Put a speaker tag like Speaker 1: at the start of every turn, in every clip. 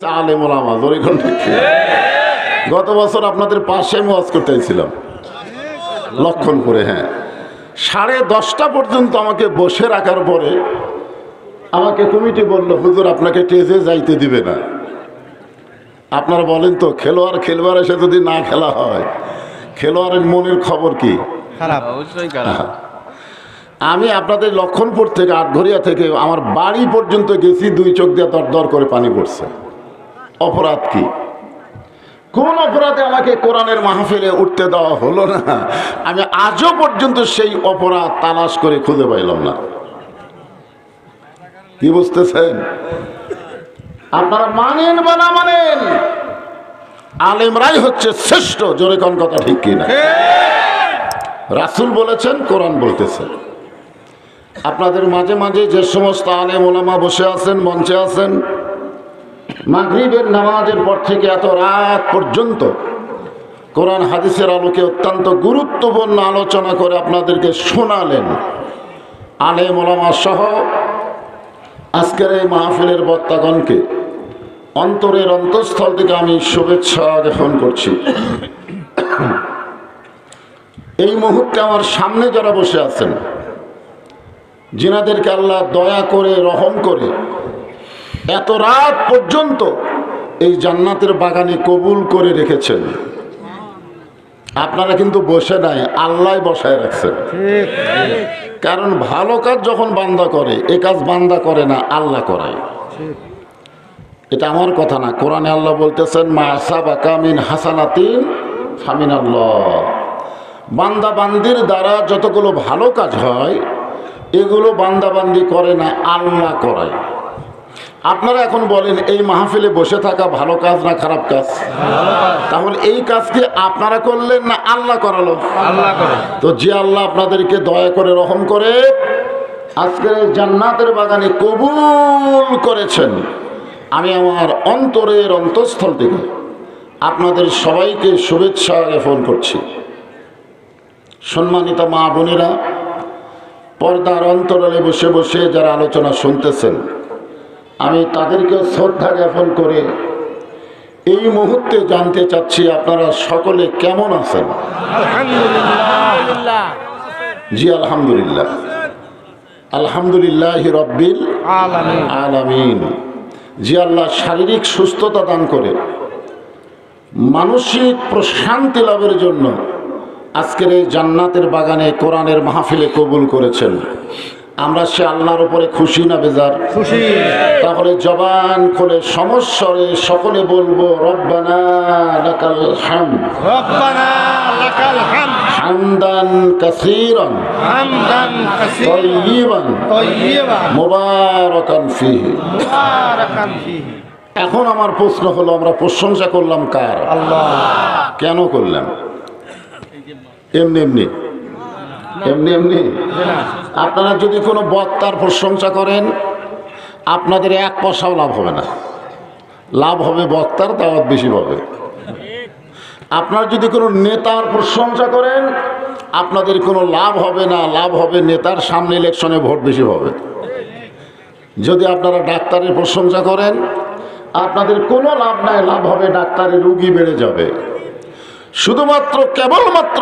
Speaker 1: আলেম ওলামা জোরে কোন ঠিক। গত বছর আপনাদের পাশে আমি ওয়াজ করতে ছিলাম লক্ষণপুরে। হ্যাঁ, 10:30 পর্যন্ত আমাকে বসে রাখার পরে আমাকে কমিটি বলল, হুজুর আপনাকে টেজে যাইতে দিবে না। আপনারা বলেন তো, খেলোয়াড় খেলবার এসে যদি না খেলা হয়, খেলোয়াড়ের মনের খবর কি?
Speaker 2: খারাপ, অবশ্যই খারাপ।
Speaker 1: আমি আপনাদের লক্ষণপুর থেকে আটঘরিয়া থেকে আমার বাড়ি পর্যন্ত গেছি, 2 চোখ দিয়ে দর দর করে পানি পড়ছে। অপরাধ কি? কোন অপরাধে আমাকে কোরআনের মাহফিলে উঠতে দেওয়া হলো না? আমি আজও পর্যন্ত সেই অপরাধ তালাশ করে খুঁজে পাইলাম না। কি বুঝতেছেন? আপনারা মানেন বা না মানেন, আলেমরাই হচ্ছে শ্রেষ্ঠ। জোরে কোন কথা ঠিক কিনা? রাসূল বলেছেন, কোরআন বলতেছে। আপনাদের মাঝে মাঝে যে সমস্ত আলেম ওলামা বসে আছেন, মঞ্চে আছেন, মাগরিবের নামাজের পর থেকে এত রাত পর্যন্ত কোরআন হাদিসের আলোকে অত্যন্ত গুরুত্বপূর্ণ আলোচনা করে আপনাদেরকে শোনালেন। আলেম ওলামা সহ আজকের এই মাহফিলের বক্তাগণকে অন্তরের অন্তঃস্থল থেকে আমি শুভেচ্ছা জ্ঞাপন করছি। এই মুহূর্তে আমার সামনে যারা বসে আছেন, যিনাদেরকে আল্লাহ দয়া করে রহম করে এত রাত পর্যন্ত এই জান্নাতের বাগানে কবুল করে রেখেছেন, আপনারা কিন্তু বসে নাই, আল্লাহ বসায় রাখছেন। কারণ ভালো কাজ যখন বান্দা করে, এ কাজ বান্দা করে না, আল্লাহ করায়। এটা আমার কথা না, কোরআনে আল্লাহ বলতেছেন, মা আসাবাকা মিন হাসানাতিন ফামিনাল্লাহ। বান্দা বান্দির দ্বারা যতগুলো ভালো কাজ হয়, এগুলো বান্দা বান্দি করে না, আল্লাহ করায়। আপনারা এখন বলেন, এই মাহফিলে বসে থাকা ভালো কাজ না খারাপ কাজ? তাহলে এই কাজকে আপনারা করলেন না আল্লাহ করালো?
Speaker 2: আল্লাহ করে।
Speaker 1: তো যে আল্লাহ আপনাদেরকে দয়া করে রহম করে আজকের এই জান্নাতের বাগানে কবুল করেছেন, আমি আমার অন্তরের অন্তঃস্থল থেকে আপনাদের সবাইকে শুভেচ্ছা জ্ঞাপন করছি। সম্মানিত মা বোনেরা, পর্দার অন্তরালে বসে বসে যারা আলোচনা শুনতেছেন, আমি তাদেরকে শ্রদ্ধা জ্ঞাপন করে এই মুহূর্তে জানতে চাচ্ছি, আপনারা সকলে কেমন আছেন?
Speaker 2: আলহামদুলিল্লাহ।
Speaker 1: জি আলহামদুলিল্লাহ, আলহামদুলিল্লাহি রব্বিল আলামিন। জি আল্লাহ শারীরিক সুস্থতা দান করে মানসিক প্রশান্তি লাভের জন্য আজকের এই জান্নাতের বাগানে কোরআনের মাহফিলে কবুল করেছেন। আমরা সে আল্লাহর উপরে খুশি না বেজার?
Speaker 2: খুশি।
Speaker 1: তাহলে জবান খুলে সমস্বরে সকলে বলবো, রব্বানা লাকাল হামদ,
Speaker 2: রব্বানা লাকাল হামদ,
Speaker 1: হামদান কাসীরান,
Speaker 2: হামদান কাসীরান,
Speaker 1: তাইয়িবান,
Speaker 2: তাইয়িবান,
Speaker 1: মুবারাকান ফীহি।
Speaker 2: মুবারাকান ফীহি।
Speaker 1: এখন আমার প্রশ্ন হলো, আমরা প্রশংসা করলাম কার?
Speaker 2: আল্লাহ।
Speaker 1: কেন করলাম? এমনি এমনি এমনি এমনি? আপনারা যদি কোনো বক্তার প্রশংসা করেন, আপনাদের 1 পয়সাও লাভ হবে না। লাভ হবে বক্তার, দাওয়াত বেশি পাবে। আপনারা যদি কোনো নেতার প্রশংসা করেন, আপনাদের কোনো লাভ হবে না, লাভ হবে নেতার সামনে ইলেকশনে ভোট বেশি হবে। যদি আপনারা ডাক্তারের প্রশংসা করেন, আপনাদের কোনো লাভ নাই, লাভ হবে ডাক্তারের রুগী বেড়ে যাবে। শুধুমাত্র কেবলমাত্র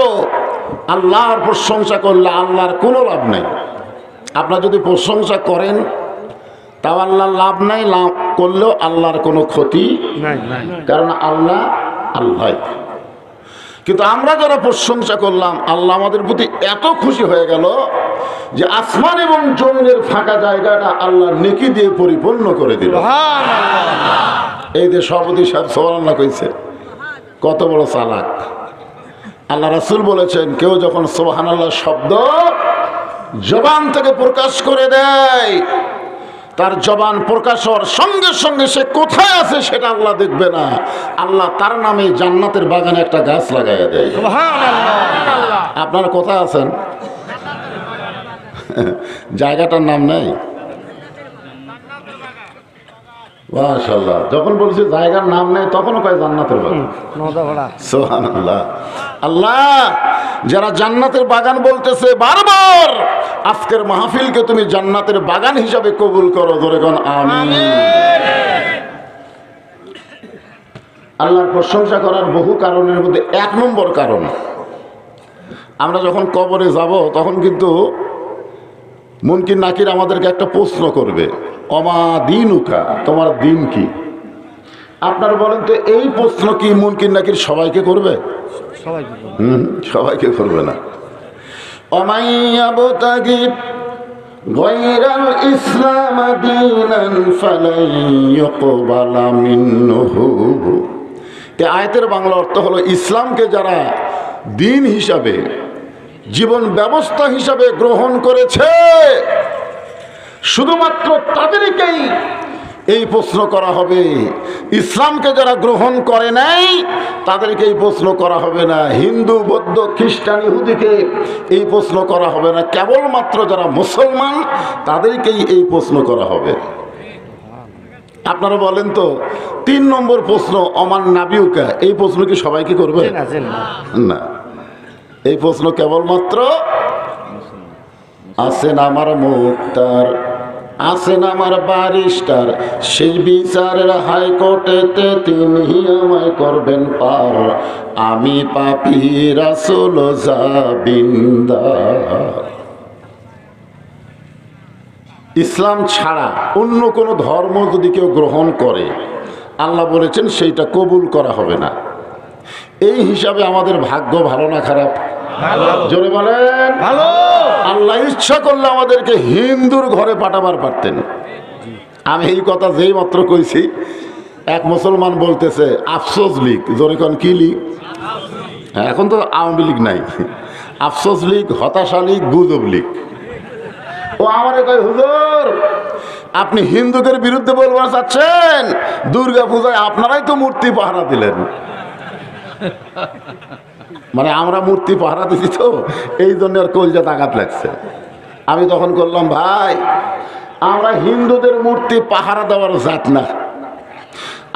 Speaker 1: আল্লাহর প্রশংসা করলে আল্লাহর কোনো লাভ নাই। আপনারা যদি প্রশংসা করেন, তাও আল্লাহর লাভ নাই, লাভ করলেও আল্লাহর কোনো ক্ষতি
Speaker 2: নাই।
Speaker 1: কারণ আল্লাহ আল্লাহ। কিন্তু আমরা যারা প্রশংসা করলাম, আল্লাহ আমাদের প্রতি এত খুশি হয়ে গেল যে আসমান এবং জমিনের ফাঁকা জায়গাটা আল্লাহর নেকি দিয়ে পরিপূর্ণ করে দিল। এই যে সভাপতি সাহেব সুবহানাল্লাহ কইছে, কত বড় চালাক। আল্লাহ রাসূল বলেছেন, কেউ যখন সুবহানাল্লাহ শব্দ জবান থেকে প্রকাশ করে দেয়, তার জবান প্রকাশ হওয়ার সঙ্গে সঙ্গে সে কোথায় আছে সেটা আল্লাহ দেখবে না, আল্লাহ তার নামে জান্নাতের বাগানে একটা গাছ লাগাইয়া দেয়।
Speaker 2: সুবহানাল্লাহ।
Speaker 1: আপনারা কোথায় আছেন? জায়গাটার নাম নাই? মাশাআল্লাহ। যখন বলছি জায়গার নাম নেই, তখনও কয় জান্নাতের বাগান। সুবহানাল্লাহ। আল্লাহ যারা জান্নাতের বাগান বলতেছে বারবার, আজকের মাহফিলকে তুমি জান্নাতের বাগান হিসাবে কবুল করো। ধরে কোন আমিন। আল্লাহর প্রশংসা করার বহু কারণের মধ্যে 1 নম্বর কারণ, আমরা যখন কবরে যাব তখন কিন্তু মুনকির নাকির আমাদেরকে একটা প্রশ্ন করবে, অমা দিনুকা, তোমার দিন কি? আপনারা বলেন তো, এই প্রশ্ন কি মুনকির নাকির সবাইকে করবে?
Speaker 2: সবাইকে
Speaker 1: সবাইকে করবে না। অমাইয়াবতাগি গায়রাল ইসলাম দীনান ফালান ইউকবালা মিনহু। এই আয়াতের বাংলা অর্থ হলো, ইসলামকে যারা দিন হিসাবে, জীবন ব্যবস্থা হিসাবে গ্রহণ করেছে, শুধুমাত্র তাদেরকেই এই প্রশ্ন করা হবে। ইসলামকে যারা গ্রহণ করে নাই তাদেরকে এই প্রশ্ন করা হবে না। হিন্দু, বৌদ্ধ, খ্রিস্টান, ইহুদিকে এই প্রশ্ন করা হবে না। কেবলমাত্র যারা মুসলমান তাদেরকেই এই প্রশ্ন করা হবে। আপনারা বলেন তো, 3 নম্বর প্রশ্ন, অমান নাবিউকা, এই প্রশ্ন কি সবাইকে করবে? না, এই প্রশ্ন কেবলমাত্র আছেন আমার মুক্তার, আছেন আমার বারিস্টার, সেই বিচারের হাইকোর্টেতে তিনি আমায় করবেন পার, আমি পাপী রাসূল জাবিন্দার। ইসলাম ছাড়া অন্য কোনো ধর্ম যদি কেউ গ্রহণ করে, আল্লাহ বলেছেন সেইটা কবুল করা হবে না। এই হিসাবে আমাদের ভাগ্য ভালো না খারাপ? জোরে বলেন
Speaker 2: ভালো।
Speaker 1: আল্লাহ ইচ্ছা করলে আমাদেরকে হিন্দুর ঘরে পাঠাবার পারতেন। আমি এই কথা যেই মাত্র কইছি, এক মুসলমান বলতেছে আফসোস লীগ। জোরে কোন কি লীগ? এখন তো আওয়ামী লীগ নাই, আফসোস লীগ, হতাশা লীগ, গুজব লীগ। ও আমারে কয়, হুজুর আপনি হিন্দুদের বিরুদ্ধে বলবার চাচ্ছেন? দুর্গা পূজায় আপনারাই তো মূর্তি পাহারা দিলেন। মানে আমরা মূর্তি পাহারা দিছি তো, এই জন্য আর কলজা তাকাত লাগছে। আমি তখন করলাম, ভাই আমরা হিন্দুদের মূর্তি পাহারা দেওয়ার জাত না,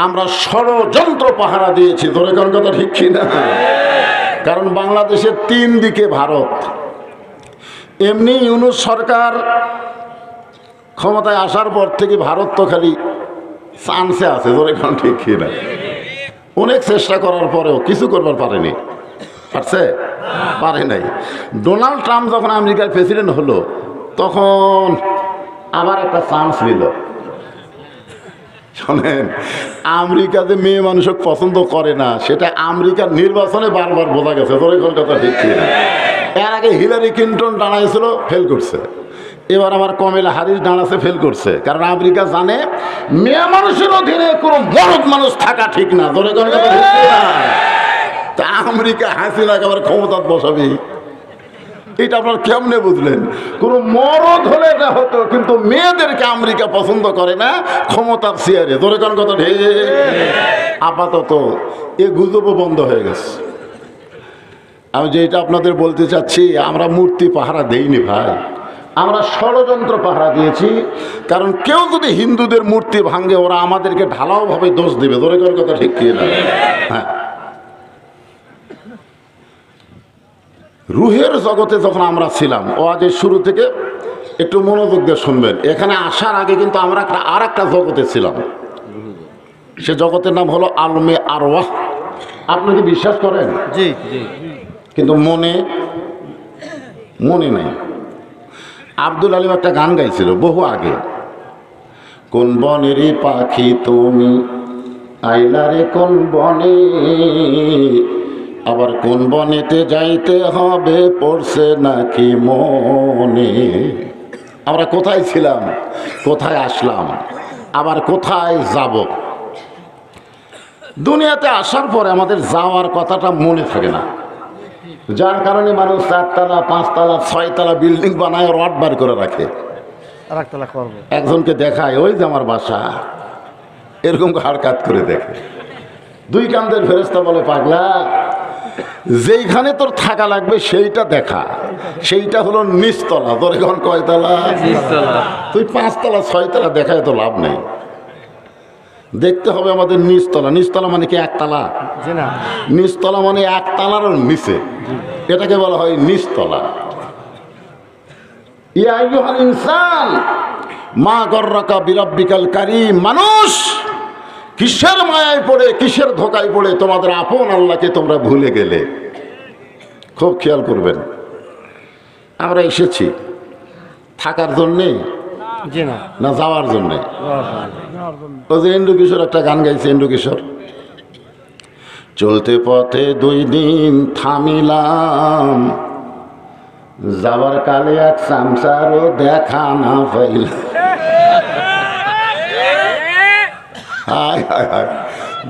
Speaker 1: আমরা ষড়যন্ত্র পাহারা দিয়েছি। ধরে কোন কথা ঠিক কিনা? কারণ বাংলাদেশের 3 দিকে ভারত। এমনি ইউনূস সরকার ক্ষমতায় আসার পর থেকে ভারত তো খালি চান্সে আছে। ধরে কোন ঠিক কিনা? অনেক চেষ্টা করার পরেও কিছু করবার পারেনি। পারছে? পারে নাই। ডোনাল্ড ট্রাম্প যখন আমেরিকার প্রেসিডেন্ট হলো, তখন আবার একটা চান্স নিল। শোনেন, আমেরিকা যে মেয়ে মানুষকে পছন্দ করে না, সেটা আমেরিকার নির্বাচনে বারবার বোঝা গেছে। তোর কোন কথা ঠিক ছিল? এর আগে হিলারি ক্লিন্টন দাঁড়াইছিল, ফেল করছে। এবার আমার কমলা হ্যারিস দাঁড়াচ্ছে, ফেল করছে। কারণ আমেরিকা জানে মেয়ে মানুষের অধীনে কোনো মরদ মানুষ থাকা ঠিক না। তোর কোন কথা ঠিক না? তা আমেরিকা হাসিনাকে আবার ক্ষমতা বসাবি, এটা আপনার কেমনে বুঝলেন? কোনো মরদ হলে এটা হতো, কিন্তু মেয়েদেরকে আমেরিকা পছন্দ করে না ক্ষমতার চেয়ারে। ধরে কোন কথা ঠিক? আপাতত এ গুজবও বন্ধ হয়ে গেছে। আমি যেটা আপনাদের বলতে চাচ্ছি, আমরা মূর্তি পাহারা দেইনি ভাই, আমরা ষড়যন্ত্র পাহারা দিয়েছি। কারণ কেউ যদি হিন্দুদের মূর্তি ভাঙে, ওরা আমাদেরকে ঢালাওভাবে দোষ দেবে। ধরে কোন কথা ঠিক কি না? হ্যাঁ, রুহের জগতে যখন আমরা ছিলাম, ওয়াজের শুরু থেকে একটু মনোযোগ দিয়ে শুনবেন। এখানে আসার আগে কিন্তু আমরা আর একটা জগতে ছিলাম। সে জগতের নাম হলো আলমে আরওয়াহ। আপনি কি বিশ্বাস করেন?
Speaker 2: জি জি।
Speaker 1: কিন্তু মনে নাই। আব্দুল আলিম একটা গান গাইছিল বহু আগে, কোন বনেরই পাখি তুমি আইলারে কোন বনে, আবার কোন বনেতে যাইতে হবে পড়ছে নাকি মনে। আমরা কোথায় ছিলাম, কোথায় আসলাম, আবার কোথায় যাব? দুনিয়াতে আসার পরে আমাদের যাওয়ার কথাটা মনে থাকে না, যার কারণে মানুষ 4 তলা 5 তলা 6 তলা বিল্ডিং বানায়, রড বার করে রাখে। একজনকে দেখায়, ওই যে আমার বাসা, এরকম হাড় কাত করে দেখে। 2 কান্দের ফেরেশতা বলে, পাগলা, যেইখানে তোর থাকা লাগবে সেইটা দেখা, সেইটা হলো নিচতলা। তোর এখন কয়তলা? তুই 5 তলা 6 তলা দেখায় তো লাভ নেই, দেখতে হবে আমাদের নিচতলা। নিচতলা মানে কি 1 তলা? নিচতলা মানে 1 তলার নিচে, এটাকে বলা হয় নিচতলা। ইয়া আইয়ুহাল ইনসান মা গররাকা বিরাব্বিকাল কারীম। মানুষ, কিসের মায়ায় পড়ে, কিসের ধোকায় পড়ে তোমাদের আপন আল্লাহকে তোমরা ভুলে গেলে? খুব খেয়াল করবেন। আমরা এসেছি থাকার জন্যে
Speaker 2: জি না,
Speaker 1: না যাওয়ার জন্যে? ওই যে এন্ডু কিশোর একটা গান গাইছে, এন্ডু কিশোর, চলতে পথে 2 দিন থামিলাম, যাওয়ার কালে এক চামচারও দেখা না পাইলাম। হায় হায় হায়,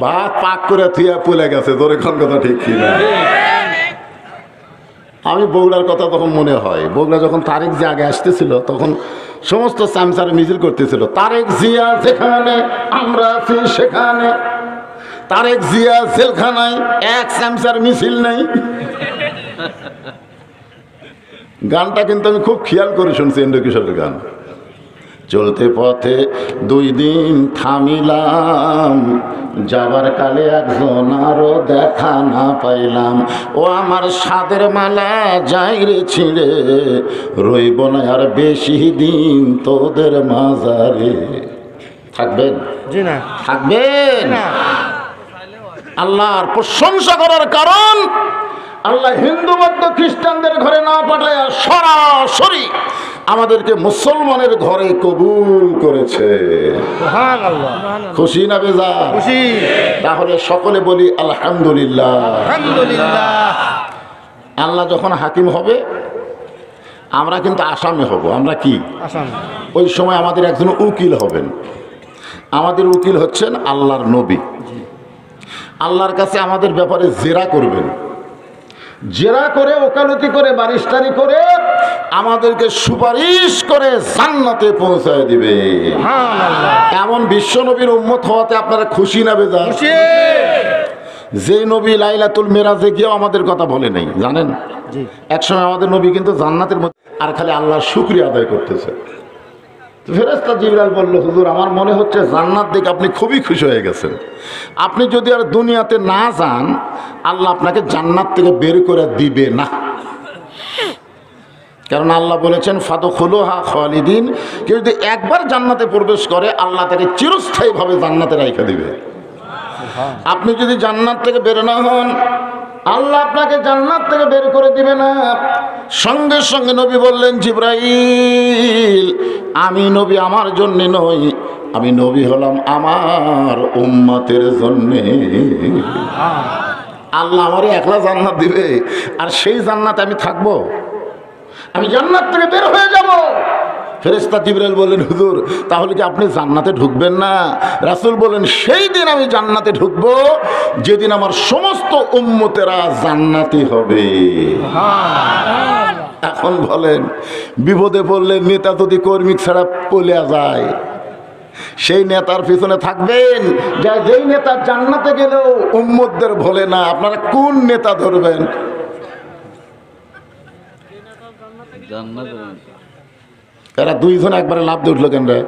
Speaker 1: ভাত পাক করে থুয়া পুলে গেছে, তোরে কোন কথা ঠিক কিনা? আমি বগুড়ার কথা তখন মনে হয়, বগুড়া যখন তারেক জিয়া আগে আসতেছিল তখন সমস্ত চামচার মিছিল করতেছিল, তারেক জিয়া যেখানে আমরা আছি সেখানে, তারেক জিয়া জেলখানায় এক চামচার মিছিল নেই। গানটা কিন্তু আমি খুব খেয়াল করে শুনছি, এন্ডু কিশোরের গান। চলতে পথে 2 দিন থামিলাম, যাবার কালে একজন আরো দেখা না পাইলাম, ও আমার সাদের মালা যাই রে ছিঁড়ে, রইব না আর বেশি দিন তোদের মাঝারে। থাকবেন?
Speaker 2: জি না,
Speaker 1: থাকবেন?
Speaker 2: না।
Speaker 1: আল্লাহর প্রশংসা করার কারণ, আল্লাহ হিন্দু বৌদ্ধ খ্রিস্টানদের ঘরে না পাঠায় সরাসরি আমাদেরকে মুসলমানের ঘরে কবুল করেছে।
Speaker 2: সুবহানাল্লাহ।
Speaker 1: খুশি না বেজার?
Speaker 2: খুশি।
Speaker 1: তাহলে সকলে বলি আলহামদুলিল্লাহ।
Speaker 2: আলহামদুলিল্লাহ।
Speaker 1: আল্লাহ যখন হাকিম হবে আমরা কিন্তু আসামি হব। আমরা কি?
Speaker 2: আসাম।
Speaker 1: ওই সময় আমাদের একজন উকিল হবেন। আমাদের উকিল হচ্ছেন আল্লাহর নবী। আল্লাহর কাছে আমাদের ব্যাপারে জেরা করবেন, জেরা করে ওকালতি করে বারিশতারি করে আমাদেরকে সুপারিশ করে জান্নাতে পৌঁছায় দিবে। এমন বিশ্ব নবীর উম্মত হওয়াতে আপনারা খুশি না বেজার?
Speaker 2: খুশি।
Speaker 1: যে নবী লাইলাতুল মেরাজে গিয়েও আমাদের কথা বলে নাই, জানেন? একসময় আমাদের নবী কিন্তু জান্নাতের মধ্যে, আর খালি আল্লাহর শুকরিয়া আদায় করতেছে। ফেরেশতা জিবরাইল বলল, হুজুর আমার মনে হচ্ছে জান্নাত দেখে আপনি খুবই খুশি হয়ে গেছেন। আপনি যদি আর দুনিয়াতে না যান আল্লাহ আপনাকে জান্নাত থেকে বের করে দিবে না। কারণ আল্লাহ বলেছেন ফাদখুলুহা খালিদিন, কেউ যদি একবার জান্নাতে প্রবেশ করে আল্লাহ তাকে চিরস্থায়ীভাবে জান্নাতে রাখা দিবে। আপনি যদি জান্নাত থেকে বের না হন আল্লাহ আপনাকে জান্নাত থেকে বের করে দিবে না। সঙ্গে সঙ্গে নবী বললেন, জিবরাইল আমি নবী আমার জন্য নই, আমি নবী হলাম আমার উম্মতের জন্যে। আল্লাহ আমারে একলা জান্নাত দিবে, আর সেই জান্নাতে আমি থাকবো? আমি জান্নাত থেকে বের হয়ে যাব। ফেরেশতা জিবরাইল বললেন, হুজুর তাহলে কি আপনি জান্নাতে ঢুকবেন না? রাসূল বলেন, সেই দিন আমি জান্নাতে ঢুকবো যেদিন আমার সমস্ত উম্মতেরা জান্নাতি হবে। এখন বলেন, বিপদে পড়লে নেতা যদি কর্মী ছাড়া পলিয়া যায়, সেই নেতার পিছনে থাকবেন? যেই নেতা জান্নাতে গেলেও উম্মতদের ভোলে না, আপনারা কোন নেতা ধরবেন? এরা 2 জন একবারে লাভ দিয়ে উঠলো কেন রে?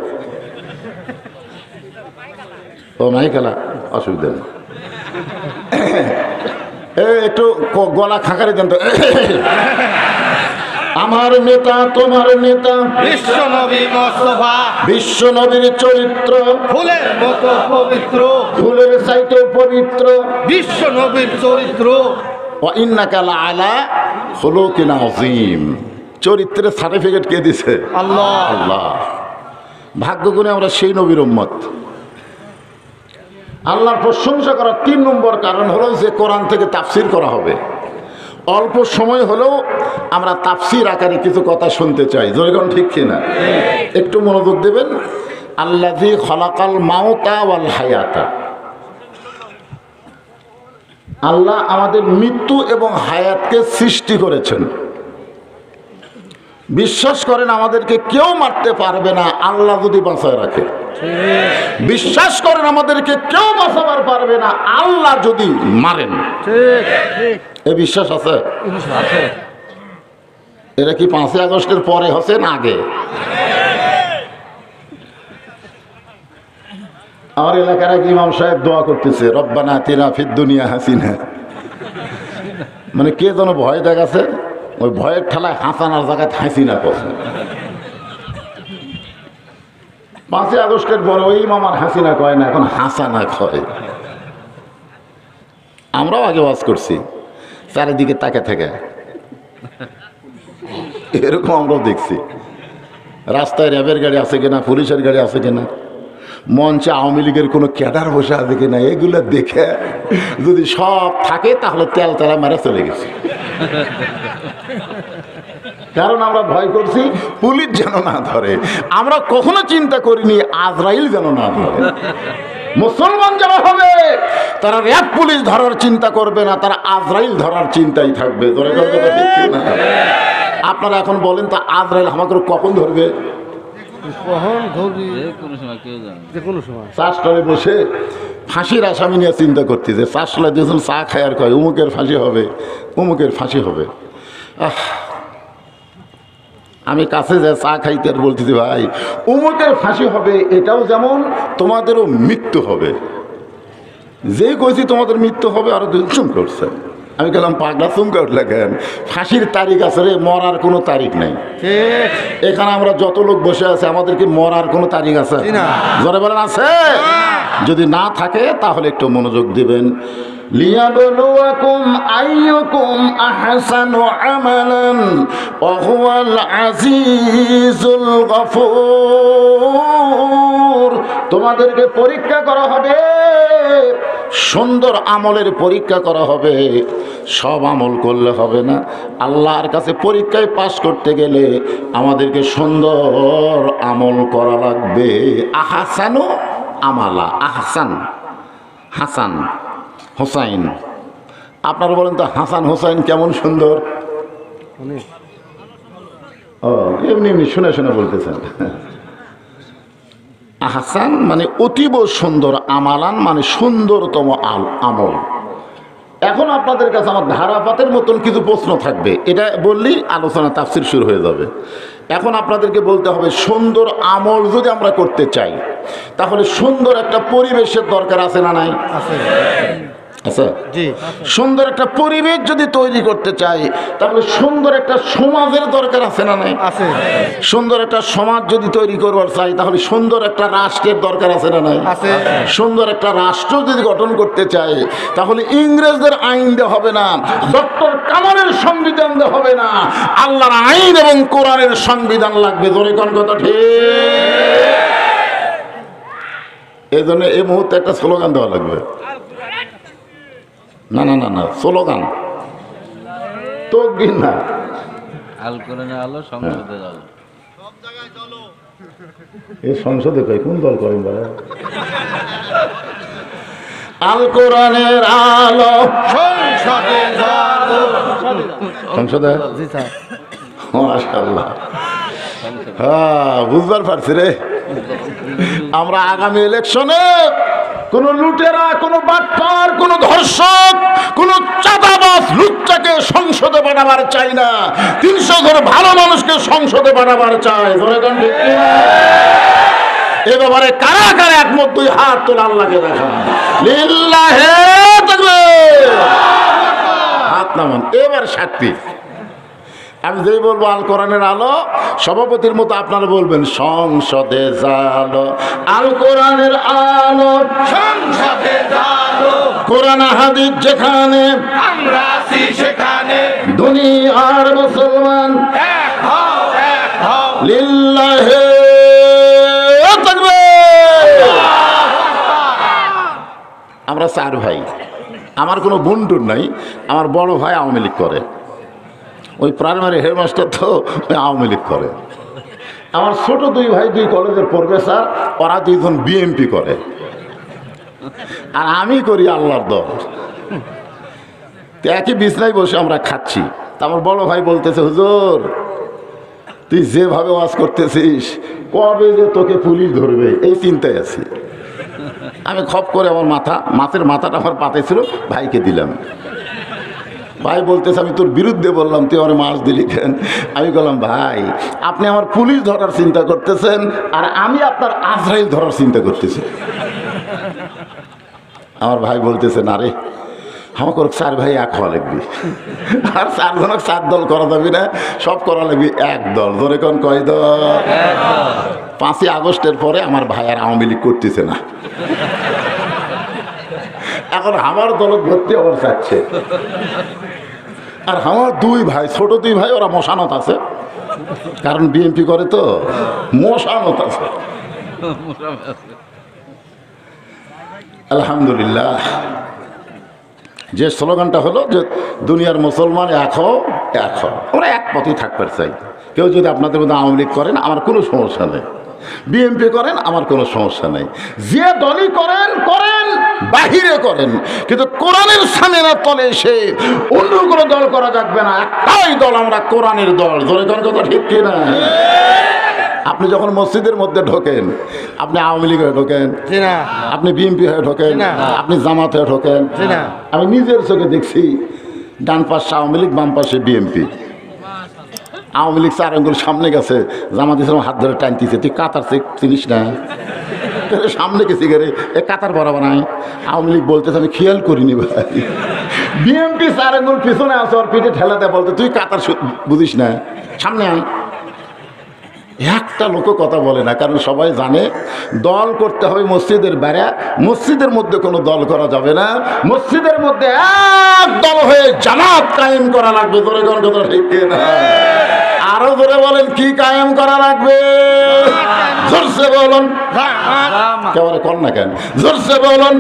Speaker 1: ও নাই খেলা, অসুবিধা নেই। একটু গলা খাঁকারি দেন তো। আমার নেতা তোমার নেতা
Speaker 2: বিশ্ব নবী মুস্তাফা,
Speaker 1: বিশ্ব নবীর চরিত্র
Speaker 2: ফুলের মতো পবিত্র,
Speaker 1: ফুলের চাইতে পবিত্র
Speaker 2: বিশ্ব নবীর চরিত্র।
Speaker 1: ওয়া ইন্নাকা লাআলা খুলুকিন আযীম। চরিত্রের সার্টিফিকেট কে দিছে?
Speaker 2: আল্লাহ।
Speaker 1: আল্লাহ। ভাগ্যগুণে আমরা সেই নবীর উম্মত। আল্লাহর প্রশংসা করার 3 নম্বর কারণ হলো যে কোরআন থেকে তাফসীর করা হবে। অল্প সময় হলেও আমরা তাফসীর আকারে কিছু কথা শুনতে চাই, যেরকম ঠিক কিনা? একটু মনোযোগ দেবেন। আল্লাযী খালাকাল মাউতা ওয়াল হায়াতা, আল্লাহ আমাদের মৃত্যু এবং হায়াতকে সৃষ্টি করেছেন। বিশ্বাস করেন আমাদেরকে কেউ মারতে পারবে না আল্লাহ যদি বাঁচায় রাখে। বিশ্বাস করেন আমাদেরকে কেউ বাঁচাবার পারবে না আল্লাহ যদি মারেন। এ বিশ্বাস আছে? এটা কি 5ই আগস্টের পরে হচ্ছে না আগে? আমার এলাকার এক ইমাম সাহেব দোয়া করতেছে, রব্বানা আতিনা ফিদ দুনিয়া হাসিনা। মানে কে যেন ভয় দেখাচ্ছে, ওই ভয়ের ঠেলায় হাসানার জায়গায় হাসিনা করছে। 5ই আগস্টের পরে ওই মামার হাসিনা কয় না, এখন হাসানা কয়। আমরাও আগে ওয়াজ করছি, চারিদিকে তাকে থেকে এরকম আমরাও দেখছি। রাস্তায় র্যাবের গাড়ি আছে কিনা, পুলিশের গাড়ি আছে কিনা, মঞ্চে আওয়ামী লীগের কোনো ক্যাডার বসে আছে কিনা, এগুলো দেখে যদি সব থাকে তাহলে তেল তেলা মেরে চলে গেছে। কারণ আমরা ভয় করছি পুলিশ যেন না ধরে। আমরা কখনো চিন্তা করিনি আজরাইল যেন না ধরে। মুসলমান যারা হবে তারা র্যাব পুলিশ ধরার চিন্তা করবে না, তারা আজরাইল ধরার চিন্তাই থাকবে। ধরে কথা ঠিক না? আপনারা এখন বলেন তো আজরাইল আমাকে কখন ধরবে?
Speaker 2: কখন ধরবি?
Speaker 3: কোনো সময় কেউ জানে
Speaker 2: যে কোনো সময়।
Speaker 1: চাষতলে বসে ফাঁসির আসামি নিয়ে চিন্তা করতেছে। চাষতলায় দুজন চা খায় আর কয় উমুকের ফাঁসি হবে, উমুকের ফাঁসি হবে। আমি কাছে যে চা খাইতে আর বলতেছি ভাই উমুকের ফাঁসি হবে, এটাও যেমন তোমাদেরও মৃত্যু হবে। যেই কইছি তোমাদের মৃত্যু হবে আরো দুজন চুম করছে। আমি গেলাম পাগলা চুমকে উঠলে কেন? ফাঁসির তারিখ আছে রে, মরার কোনো তারিখ নাই।
Speaker 2: ঠিক।
Speaker 1: এখানে আমরা যত লোক বসে আছে আমাদের কি মরার কোনো তারিখ আছে? জোরে বলেন আছে? যদি না থাকে তাহলে একটু মনোযোগ দিবেন। লিয়াবলুয়াকুম আইয়ুকুম আহসানু আমালান ওয়া হুয়াল আজিজুল গফুর। তোমাদেরকে পরীক্ষা করা হবে, সুন্দর আমলের পরীক্ষা করা হবে। সব আমল করলে হবে না, আল্লাহর কাছে পরীক্ষায় পাশ করতে গেলে আমাদেরকে সুন্দর আমল করা লাগবে। আহসানু আমালা, আহসান, হাসান হোসাইন। আপনারা বলেন তো হাসান হোসাইন কেমন সুন্দর? ও এমনি এমনি শুনে শুনে বলতেছেন। আহসান মানে অতীব সুন্দর, আমালান মানে সুন্দরতম আমল। এখন আপনাদের কাছে আমার ধারাপাতের মতন কিছু প্রশ্ন থাকবে, এটা বললেই আলোচনা তাফসীর শুরু হয়ে যাবে। এখন আপনাদেরকে বলতে হবে সুন্দর আমল যদি আমরা করতে চাই তাহলে সুন্দর একটা পরিবেশের দরকার আছে না নাই? আচ্ছা, সুন্দর একটা পরিবেশ যদি তৈরি করতে চাই তাহলে সুন্দর একটা সমাজের দরকার আছে না নাই?
Speaker 2: আছে।
Speaker 1: সুন্দর একটা সমাজ যদি তৈরি করবার চাই তাহলে সুন্দর একটা রাষ্ট্রের দরকার আছে না নাই?
Speaker 2: আছে।
Speaker 1: সুন্দর একটা রাষ্ট্র যদি গঠন করতে চাই তাহলে ইংরেজদের আইন দেওয়া হবে না, ডক্টর কামালের সংবিধান দেওয়া হবে না, আল্লাহর আইন এবং কোরআনের সংবিধান লাগবে। জোরে কোন কথা ঠিক? এই জন্য এই মুহূর্তে একটা স্লোগান দেওয়া লাগবে। না না না না, স্লোগান তো না,
Speaker 3: আল কোরআনে আলো, সংসদে আলো।
Speaker 1: এই সংসদে কয় কোন দল করেন ভাই? আল কোরআনের আলো
Speaker 2: সংসদে যাবো।
Speaker 1: সংসদে।
Speaker 2: জি স্যার।
Speaker 1: মাশাআল্লাহ, হ্যাঁ বুঝবার পারছি রে। আমরা আগামী ইলেকশনে কোন লুটেরা, কোন বাটপার, কোন ধর্ষক, কোন চাঁদাবাজ লুচ্চাকে সংসদে পাঠাবার চাই না। 300 জন ভালো মানুষকে সংসদে পাঠাবার চাই। ধরে কোন ঠিক কিনা? এ ব্যাপারে কারা কারা একমত? দুই হাত তোলা, আল্লাহকে দেখা। লিল্লাহে তাকবীর। হাত নামান। এবার সাক্ষী আমি যেই বলবো আল কোরআনের আলো, সভাপতির মতো আপনারা বলবেন সংসদে জালো, আল কোরআনের আলো
Speaker 2: সংসদে যাবো।
Speaker 1: কোরআন হাদিস যেখানে
Speaker 2: আমরা আছি সেখানে।
Speaker 1: দুনিয়ার মুসলমান
Speaker 2: এক হও, এক হও।
Speaker 1: লিল্লাহে তাকবীর। আমরা 4 ভাই, আমার কোনো বন্ধুর নাই। আমার বড় ভাই আওয়ামী লীগ করে, ওই প্রাইমারি হেডমাস্টার তো ওই আওয়ামী লীগ করে। আমার ছোট 2 ভাই 2 কলেজের প্রফেসর, ওরা 2 জন বিএমপি করে, আর আমি করি আল্লাহর দল। তো একই বিছনায় বসে আমরা খাচ্ছি। তা আমার বড় ভাই বলতেছে, হুজুর তুই যেভাবে ওয়াজ করতেছিস কবে যে তোকে পুলিশ ধরবে এই চিন্তায় আছি। আমি খপ করে আমার মাছের মাথাটা আমার পাতে ছিল, ভাইকে দিলাম। ভাই বলতেছে আমি তোর বিরুদ্ধে বললাম, তুই আমার মাছ দিলি কেন? আমি বললাম ভাই আপনি আমার পুলিশ ধরার চিন্তা করতেছেন আর আমি আপনার আজরাইল ধরার চিন্তা করতেছি। আমার ভাই বলতেছে না রে, আমাকে চার ভাই এক হওয়া লাগবি, আর চারজনক চার দল করা যাবি না, সব করা লাগবি এক দল। ধরে কোন কয় দল? 5ই আগস্টের পরে আমার ভাই আর আওয়ামী লীগ করতেছে না, এখন আমার দলত ভর্তি হওয়ার চাচ্ছে। আর আমার 2 ভাই, ছোট 2 ভাই, ওরা মশানত আছে, কারণ বিএনপি করে তো, মশানত আছে। আলহামদুলিল্লাহ, যে স্লোগানটা হলো যে দুনিয়ার মুসলমান এক হও, এক হও, ওরা এক পথেই থাকতে চাই। কেউ যদি আপনাদের মধ্যে আওয়ামী লীগ করেন আমার কোনো সমস্যা নেই, বিএনপি করেন আমার কোনো সমস্যা নেই, যে দলই করেন করেন, বাহিরে করেন, কিন্তু কোরআনের সামনের তলে এসে অন্য কোনো দল করা যাবে না। একটাই দল, আমরা কোরআনের দল। ধরে কোন কথা ঠিক কিনা? আপনি যখন মসজিদের মধ্যে ঢোকেন, আপনি আওয়ামী লীগ হয়ে ঢোকেন, আপনি বিএনপি হয়ে ঢোকেন, আপনি জামাত হয়ে ঢোকেন। আমি নিজের চোখে দেখছি, ডান পাশে আওয়ামী লীগ, বাম পাশে বিএনপি। আওয়ামী লীগ 4 আঙ্গুল সামনে গেছে, জামাত ইসলাম হাত ধরে টানতেছে, তুই কাতার চিনিস না? সামনে গেছি গেলে এ কাতার বরাবর নাই। আওয়ামী লীগ বলতেছে আমি খেয়াল করিনি ভাই। বিএনপি 4 আঙ্গুল পিছনে আছে, ওর পিঠে ঠেলা দেয়, বলতে তুই কাতার বুঝিস না, সামনে আয়। একটা লোকও কথা বলে না, কারণ সবাই জানে দল করতে হবে মসজিদের বাইরে, মসজিদের মধ্যে কোনো দল করা যাবে না, মসজিদের মধ্যে এক দল হয়ে জামাত কায়েম করা লাগবে। ধরে কোন কথা ঠিক না? আরো ধরে বলেন কি কায়েম করা লাগবে? জোরসে বলুন, কেবারে কর না কেন? জোরসে বলুন,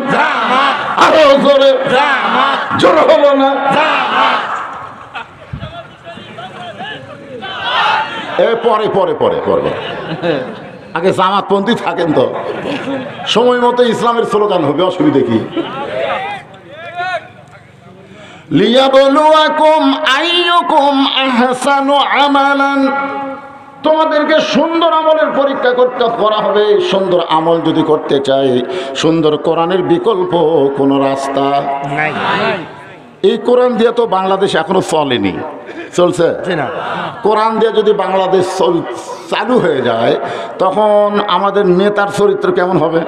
Speaker 1: আরো জোরে, জোর হলো না। পরে পরে পরে পরে আগে জামাতপন্থী থাকেন তো, সময় মতো ইসলামের স্লোগান হবে, অসুবিধা কি? লিয়াবলুয়াকুম আইয়ুকুম আহসানু আমালান, তোমাদেরকে সুন্দর আমলের পরীক্ষা করা হবে। সুন্দর আমল যদি করতে চাই, সুন্দর কোরআনের বিকল্প কোনো রাস্তা নাই। এই কোরআন দিয়ে তো বাংলাদেশ এখনো চলেনি, চলছে। কোরআন দিয়ে যদি বাংলাদেশ চালু হয়ে যায়, তখন আমাদের নেতার চরিত্র কেমন হবে?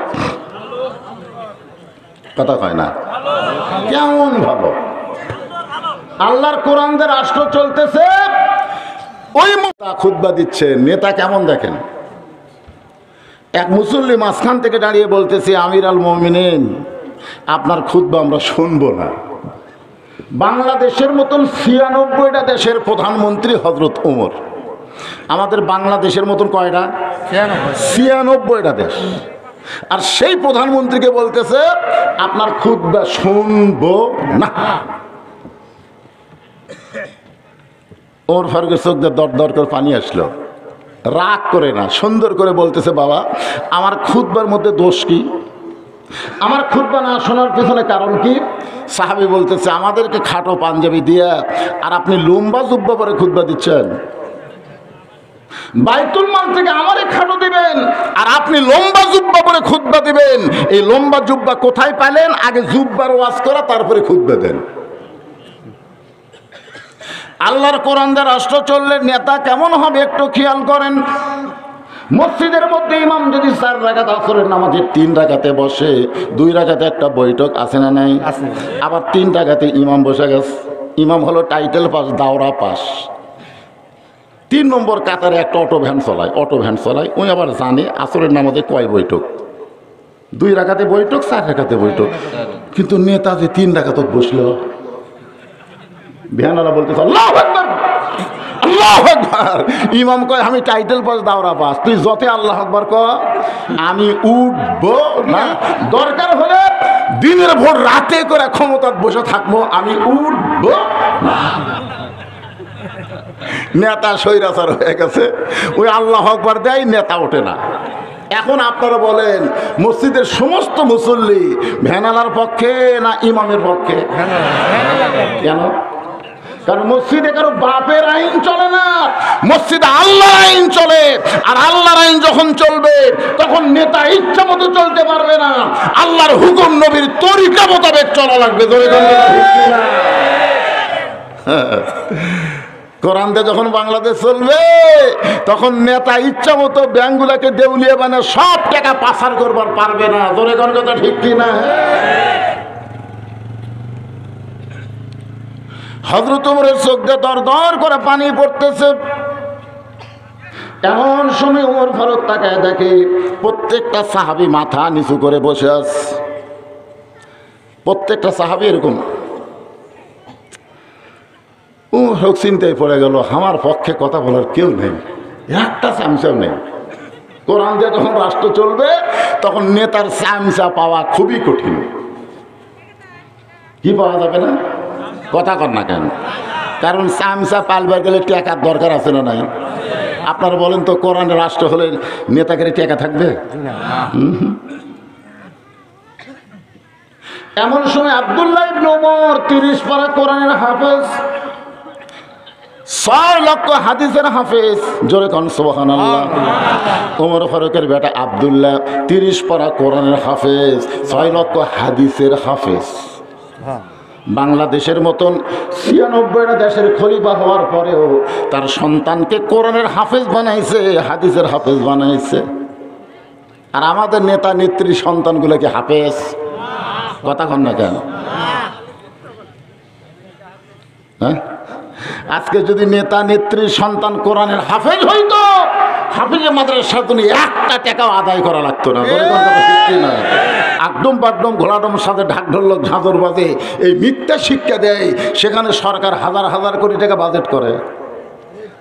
Speaker 1: কথা কয় না, কেমন ভালো। আল্লাহর কোরআন দিয়ে রাষ্ট্র চলতেছে, ওই নেতা খুতবা দিচ্ছে, নেতা কেমন দেখেন? এক মুসল্লি মাঝখান থেকে দাঁড়িয়ে বলতেছে, আমির আল মুমিনিন, আপনার খুতবা আমরা শুনবো না। বাংলাদেশের মতন 96টা দেশের প্রধানমন্ত্রী হযরত ওমর, আমাদের বাংলাদেশের মতন কয়টা? 96টা দেশ। আর সেই প্রধানমন্ত্রীকে বলতেছে আপনার খুতবা শুনবো না। ওমর ফারুকের চোখ দিয়ে দর দর করে পানি আসলো, রাগ করে না, সুন্দর করে বলতেছে, বাবা আমার খুতবার মধ্যে দোষ কি? আমার খুতবা না শোনার পেছনে কারণ কি? সাহাবী বলতেছে, আমাদেরকে খাটো পাঞ্জাবি দিয়া আর আপনি লম্বা জুব্বা পরে খুতবা দিচ্ছেন। বাইতুল মাল থেকে আমারে খাটো দিবেন আর আপনি লম্বা জুব্বা পরে খুতবা দিবেন। এই লম্বা জুব্বা কোথায় পেলেন? আগে জুব্বার ওয়াজ করা, তারপরে খুতবা দেন। আল্লাহর কোরআন দিয়ে রাষ্ট্র চললে নেতা কেমন হবে একটু খেয়াল করেন। মসজিদের মধ্যে ইমাম যদি 4 রাকাত আসরের নামাজে 3 রাকাতে বসে, 2 রাকাতে একটা বৈঠক আছে না নাই? আবার 3 রাকাতে ইমাম বসে গেছে। ইমাম হলো টাইটেল পাস, দাওরা পাস। 3 নম্বর কাতারে একটা অটো ভ্যান চালায়, ওই আবার জানে আসরের নামাজে কয় বৈঠক, 2 রাকাতে বৈঠক, 4 রাকাতে বৈঠক। কিন্তু নেতা যে 3 রাকাত বসলো, ভ্যানওয়ালা বলতেছে আল্লাহু আকবার, আল্লাহু আকবার। ইমাম কয় আমি টাইটেল পাস, দাওরা পাস, তুই যতে আল্লাহু আকবার কর, আমি উঠবো না। দরকার হলে দিনের ভোর রাতে করে ক্ষমতায় বসে থাকবো, আমি উঠবো না। নেতা স্বৈরাচার হয়ে গেছে, ওই আল্লাহু আকবার দেয়, নেতা ওঠে না। এখন আপনারা বলেন, মসজিদের সমস্ত মুসল্লি ভ্যানালার পক্ষে না ইমামের পক্ষে? কেন? কারণ মসজিদে কারো বাপের আইন চলে না, মসজিদে আল্লাহর আইন চলে। আর আল্লাহর আইন যখন চলবে, তখন নেতা ইচ্ছা মতো চলতে পারবে না, আল্লাহর হুকুম নবীর তরিকা মোতাবেক চলা লাগবে। কোরআন দিয়ে যখন বাংলাদেশ চলবে, তখন নেতা ইচ্ছা মতো ব্যাংকগুলাকে দেউলিয়া বানিয়ে সব টাকা পাচার করবার পারবে না। জোরে কোন কথা ঠিক কিনা? হযরত ওমরের চোখ দিয়ে দর দর করে পানি পড়তেছে। এমন সময় ওমর ফারুক তাকায় দেখে প্রত্যেকটা সাহাবী মাথা নিচু করে বসে আছে। প্রত্যেকটা সাহাবী এরকম। ওমর ফারুক চিন্তায় পড়ে গেল, আমার পক্ষে কথা বলার কেউ নেই, একটা চামচাও নেই। কোরআন দিয়ে যখন রাষ্ট্র চলবে তখন নেতার চামচা পাওয়া খুবই কঠিন। কি পাওয়া যাবে না? কথা কর না কেন? কারণ চামচা পালবার গেলে টাকার দরকার আছে না নাই? আপনারা বলেন তো, কোরআনের রাষ্ট্র হলে নেতাকে টাকা থাকবে? এমন সময় আব্দুল্লাহ ইবনে ওমর 30 পারা কোরআনের হাফেজ, 6 লক্ষ হাদিসের হাফেজ, জোরে কোন সুবহানাল্লাহ। ওমর ফারুকের বেটা আব্দুল্লাহ 30 পারা কোরআনের হাফেজ, 6 লক্ষ হাদিসের হাফেজ। বাংলাদেশের মতন 96টা দেশের খলিফা হওয়ার পরেও তার সন্তানকে কোরআনের হাফেজ বানাইছে, হাদিসের হাফেজ বানাইছে। আর আমাদের নেতা নেত্রী সন্তানগুলোকে হাফেজ? কথা কন না কেন? হ্যাঁ, আজকে যদি নেতা নেত্রীর সন্তান কোরআনের হাফেজ হইতো, হাফিজের মাদ্রাসার জন্য একটা টাকাও আদায় করা লাগতো না। একদম বাকডম ঘোড়াডম সাথে ঢাক ঢোলক ঝাঁঝর বাজে এই মিথ্যা শিক্ষা দেয়, সেখানে সরকার হাজার হাজার কোটি টাকা বাজেট করে।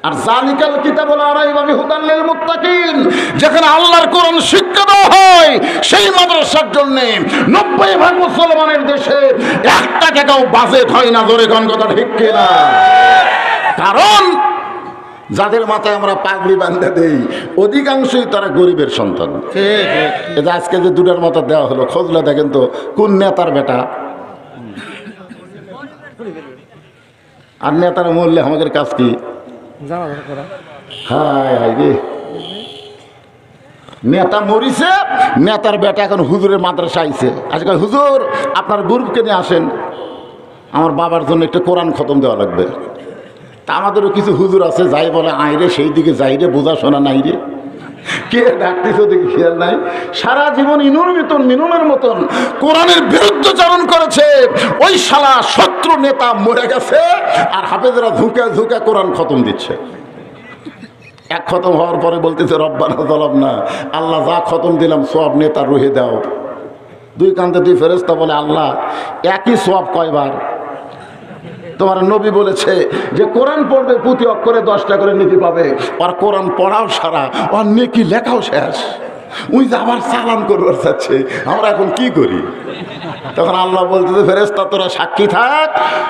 Speaker 1: আর জালিকাল কিতাবুল রাইবা ফিহি হুদাল লিল মুত্তাকিন, যেখানে আল্লাহর কোরআন শিক্ষা দেওয়া হয়, সেই মাদ্রাসার জন্য 90% মুসলমানের দেশে একটা টাকাও বাজেট হয় না। জোরে কোন কথা ঠিক কিনা? কারণ যাদের মাথায় আমরা পাগড়ি বাঁধা দেই অধিকাংশই তারা গরিবের সন্তান। এটা আজকে যে দুটার মাথা দেওয়া হলো, খোঁজলে দেখেন তো কোন নেতার বেটা। আর নেতারা মরলে আমাদের কাজ কি? হায় হায় রে, নেতা মরিছে, নেতার বেটা এখন হুজুরের মাদ্রাসা আইছে। আজকাল হুজুর আপনার গ্রুপকে নিয়ে আসেন, আমার বাবার জন্য একটা কোরআন খতম দেওয়া লাগবে। তা আমাদেরও কিছু হুজুর আছে যাই বলে আইরে সেই দিকে যাই রে, বোঝা শোনা নাই রে, কে ডাকতেছে ওদিকে খেয়াল নাই। সারা জীবন ইনুর মতন মিনুনের মতন কোরআনের বিরুদ্ধচারণ করেছে, ওই শালা শত্রু নেতা মরে গেছে, আর হাফেজরা ঝুঁকে ঝুঁকে কোরআন খতম দিচ্ছে। এক খতম হওয়ার পরে বলতেছে রব্বানা যালামনা, আল্লাহ যা খতম দিলাম সব নেতার রুহে দাও। দুই কান্দে দুই ফেরেশতা বলে, আল্লাহ একই সওয়াব কয়বার? তোমার নবী বলেছে যে কোরআন পড়বে প্রতি অক্ষরে 10টা করে নেকি পাবে, আর কোরআন পড়াও সারা, আর নেকি লেখাও শেষ। ওই যে আবার চালান করবার চাচ্ছে, আমরা এখন কি করি? তখন আল্লাহ বলতেছে ফেরেশতা তোরা সাক্ষী থাক,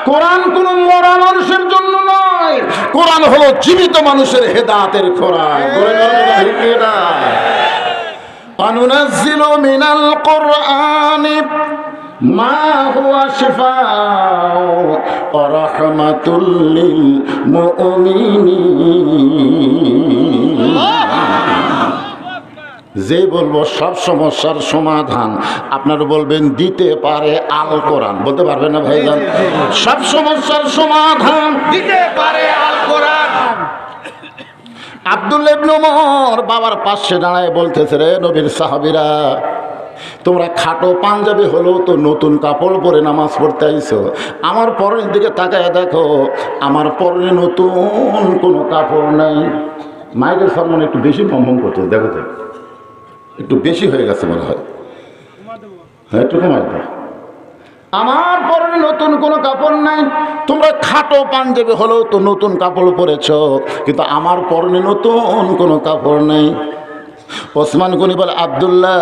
Speaker 1: কোরআন কোন মরা মানুষের জন্য নয়, কোরআন হলো জীবিত মানুষের হেদায়েতের খোরাক। আনুনাজ্জিলু মিনাল কুরআনি মা হুয়া শিফাউ ওয়া রাহমাতুল লিল মুমিনিন। যে বলবো সব সমস্যার সমাধান আপনার বলবেন দিতে পারে আল কোরআন, বলতে পারবেন না ভাইজান? সব সমস্যার সমাধান
Speaker 2: দিতে পারে আল কোরআন।
Speaker 1: আব্দুল্লাহ ইবনে ওমর বাবার পাশে দাঁড়ায় বলতেছে, রে নবীর সাহাবীরা, তোমরা খাটো পাঞ্জাবি হলেও তো নতুন কাপড় পরে নামাজ পড়তে আইছো, আমার পরনের দিকে তাকায় দেখো, আমার পরনে নতুন কোনো কাপড় নাই। মাইকের ফরমান একটু বেশি ভম করতে, দেখো তো একটু বেশি হয়ে গেছে মনে হয়, হ্যাঁ একটু কমাই দাও। আমার পরনে নতুন কোনো কাপড় নাই, তোমরা খাটো পাঞ্জাবি হলেও তো নতুন কাপড় পরেছ, কিন্তু আমার পরনে নতুন কোনো কাপড় নেই। ওসমান গনি বলে, আব্দুল্লাহ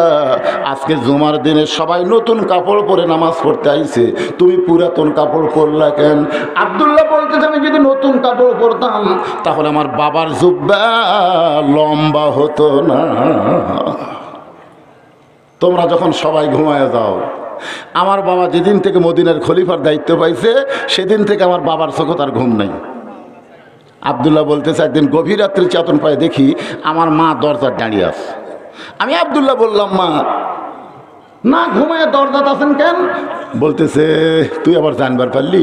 Speaker 1: আজকে জুমার দিনে সবাই নতুন কাপড় পরে নামাজ পড়তে আইছে, তুমি পুরাতন কাপড় পরলা কেন? আব্দুল্লাহ বলতেছে, আমি যদি নতুন কাপড় পরতাম তাহলে আমার বাবার জুব্বা লম্বা হতো না। তোমরা যখন সবাই ঘুমায় যাও, আমার বাবা যেদিন থেকে মদিনার খলিফার দায়িত্ব পাইছে সেদিন থেকে আমার বাবার চোখে তার ঘুম নাই। আব্দুল্লাহ বলতেছে, একদিন গভীর রাত্রি চেতন পায়ে দেখি আমার মা দরজার দাঁড়িয়ে আছে। আমি আব্দুল্লাহ বললাম, মা না ঘুমায় দরজাত আছেন কেন? বলতেছে, তুই আবার জানবার পারলি?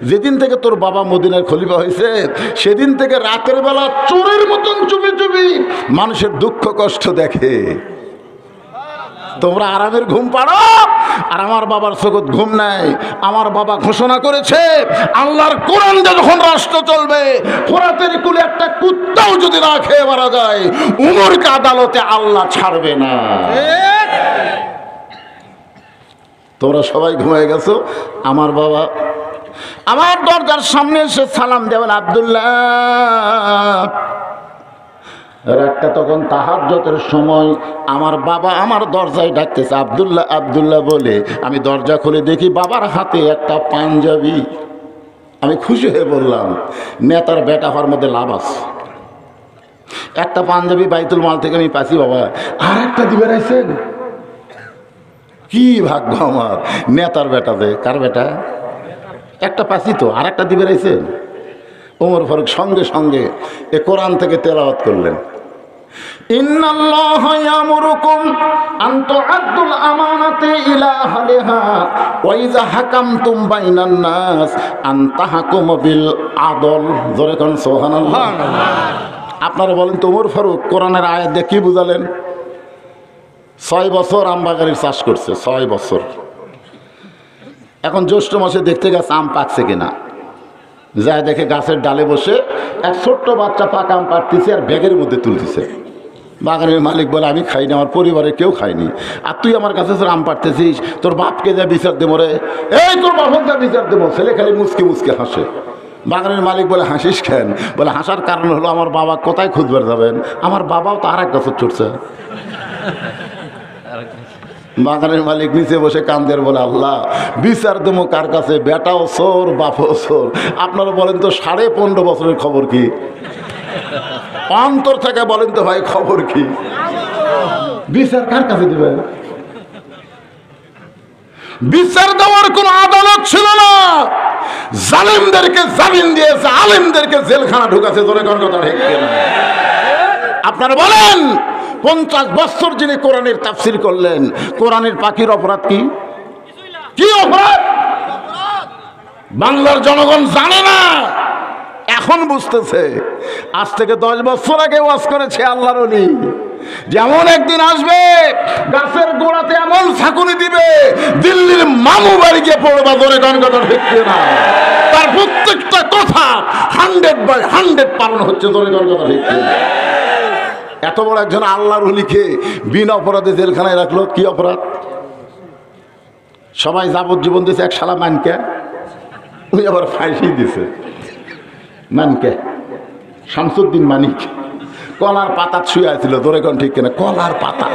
Speaker 1: যেদিন থেকে তোর বাবা মদিনার খলিফা হয়েছে সেদিন থেকে রাতের বেলা চোরের মতন চুপি চুপি মানুষের দুঃখ কষ্ট দেখে। তোমরা আরামের ঘুম পাড়ো, আর আমার বাবার চোখত ঘুম নাই। আমার বাবা ঘোষণা করেছে আল্লাহর কোরআন যখন রাষ্ট্র চলবে, ফোরাতের কুলে একটা কুত্তাও যদি না খেয়ে মারা যায়, উমরকে আদালতে আল্লাহ ছাড়বে না। তোমরা সবাই ঘুমিয়ে গেছো। আমার বাবা আমার দরজার সামনে এসে সালাম দেবেন, আব্দুল্লাহ। রাতটা তখন তাহাজ্জুদের সময়। আমার বাবা আমার দরজায় ডাকতেছে, আব্দুল্লাহ আব্দুল্লাহ বলে। আমি দরজা খুলে দেখি বাবার হাতে একটা পাঞ্জাবি। আমি খুশি হয়ে বললাম, নেতার বেটা হওয়ার মধ্যে লাভ আছে। একটা পাঞ্জাবি বাইতুল মাল থেকে আমি পাচ্ছি, বাবা আর একটা দিবে রাইছেন। কি ভাগ্য আমার, নেতার বেটাতে। কার বেটা? একটা পাচ্ছি তো, আর একটা দিবে রাইছেন। ওমর ফারুক সঙ্গে সঙ্গে এ কোরআন থেকে তেলাওয়াত করলেন, ইন্নাল্লাহা ইয়ামুরুকুম আন তুআদ্দুল আমানাতি ইলা আহলিহা ওয়া ইযা হাকামতুম বাইনান নাস আন তাহকুমু বিল আদল। জোরে কোন সুবহানাল্লাহ। আপনারা বলেন তো, ওমর ফারুক কোরআনের আয়াত দিয়ে কি বুঝালেন? 6 বছর আমবাগানের চাষ করছে, 6 বছর। এখন জ্যৈষ্ঠ মাসে দেখতে গেছে আম পাকছে কিনা, যায় দেখে গাছের ডালে বসে এক ছোট্ট বাচ্চা পাকা আম পাড়তেছে আর ব্যাগের মধ্যে তুলতেছে। বাগানের মালিক বলে, আমি খাইনি, আমার পরিবারে কেউ খায়নি, আর তুই আমার কাছে আম পাড়তেছিস, তোর বাপকে যা বিচার দেবো রে। এই তোর বাপক যা বিচার দেবো। ছেলে খালি মুচকে মুচকে হাসে। বাগানের মালিক বলে, হাসিস কেন? বলে, হাসার কারণ হলো আমার বাবা কোথায় খুঁজবার যাবেন, আমার বাবাও তো আর এক বছর ছুটছে। বাগানের মালিক নিচে বসে কান্দের বলে, আল্লাহ বিচার দেবো কার কাছে? বেটাও চোর, বাপও চোর। আপনারা বলেন তো 15.5 বছরের খবর কি? অন্তর থেকে বলেন তো ভাই, খবর কি? বিচার কার কাছে দিবেন? বিচার দেওয়ার কোন আদালত ছিল না। জালিমদেরকে জামিন দিয়েছে, আলেমদেরকে জেলখানা ঢুকাছে। ধরে কোন কথা ঠিক কিনা? আপনারা বলেন, 50 বছর যিনি কোরআনের তাফসীর করলেন, কোরআনের পাখির অপরাধ কি? কি অপরাধ? বাংলার জনগণ জানে না, এখন বুঝতেছে। আজ থেকে 10 বছর আগে ওয়াজ করেছে আল্লাহর ওলি, যেমন একদিন আসবে গাছের গোড়াতে এমন ছাকুনি দিবে, দিল্লির মামু বাড়ি গিয়ে পড়বা। ধরে কোন কথা ঠিক না? তার প্রত্যেকটা কথা 100/100 পালন হচ্ছে। ধরে কোন কথা ঠিক না? এত বড় একজন আল্লাহর ওলিকে বিনা অপরাধে জেলখানায় রাখলো। কি অপরাধ? সবাই যাবজ্জীবন দিয়েছে, এক শালা মানকে উনি আবার ফাঁসি দিছে। মানকে শামসুদ্দিন মানিক কলার পাতা ছুঁয়ে আছিল। ধরে কোন ঠিক কিনা? কলার পাতা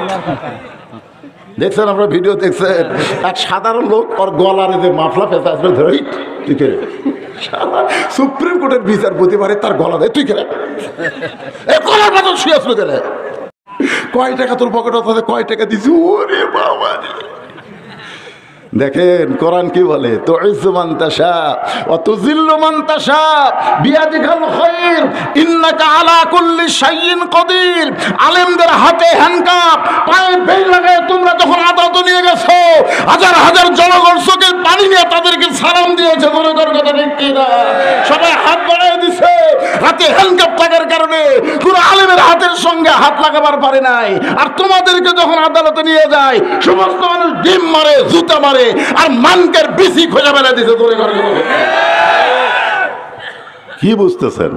Speaker 1: দেখছেন আপনারা, ভিডিও দেখছেন। এক সাধারণ লোক ওর গলার যে মাফলা পেঁচা আসবে, ধরে তুই কে? সুপ্রিম কোর্টের বিচারপতি পারে তার গলা দেয়, তুই কে? কলার পাতা ছুঁয়ে আসলো কেন? কয় টাকা তোর পকেট? কয় টাকা দিছি? ওরে বাবা, দেখেন কোরআন কি বলে, তুইজ্জু মান তাশা ওয়া তুযিল্লু মান তাশা বিয়াদিকাল খায়র ইন্নাকা আলা কুল্লি শাইইন কাদির। আলেমদের হাতে হ্যান্ডকাপ, পায়ে বেল লাগায় তোমরা যখন আদালত নিয়ে গেছো, হাজার হাজার জনগণ চোখের পানি নিয়ে তাদেরকে সালাম দিয়েছে। বলে কথা ঠিক কিনা? সবাই হাত বাড়িয়ে দিছে। হাতে হ্যান্ডকাপ থাকার কারণে পুরো আলেমের হাতের সঙ্গে হাত লাগাবার পারে নাই। আর তোমাদেরকে যখন আদালতে নিয়ে যায়, সমস্ত মানুষ ডিম মারে, জুতা মারে, আর মানকের বিসি খোঁজা বেলা দিছে। কি বুঝতেছেন?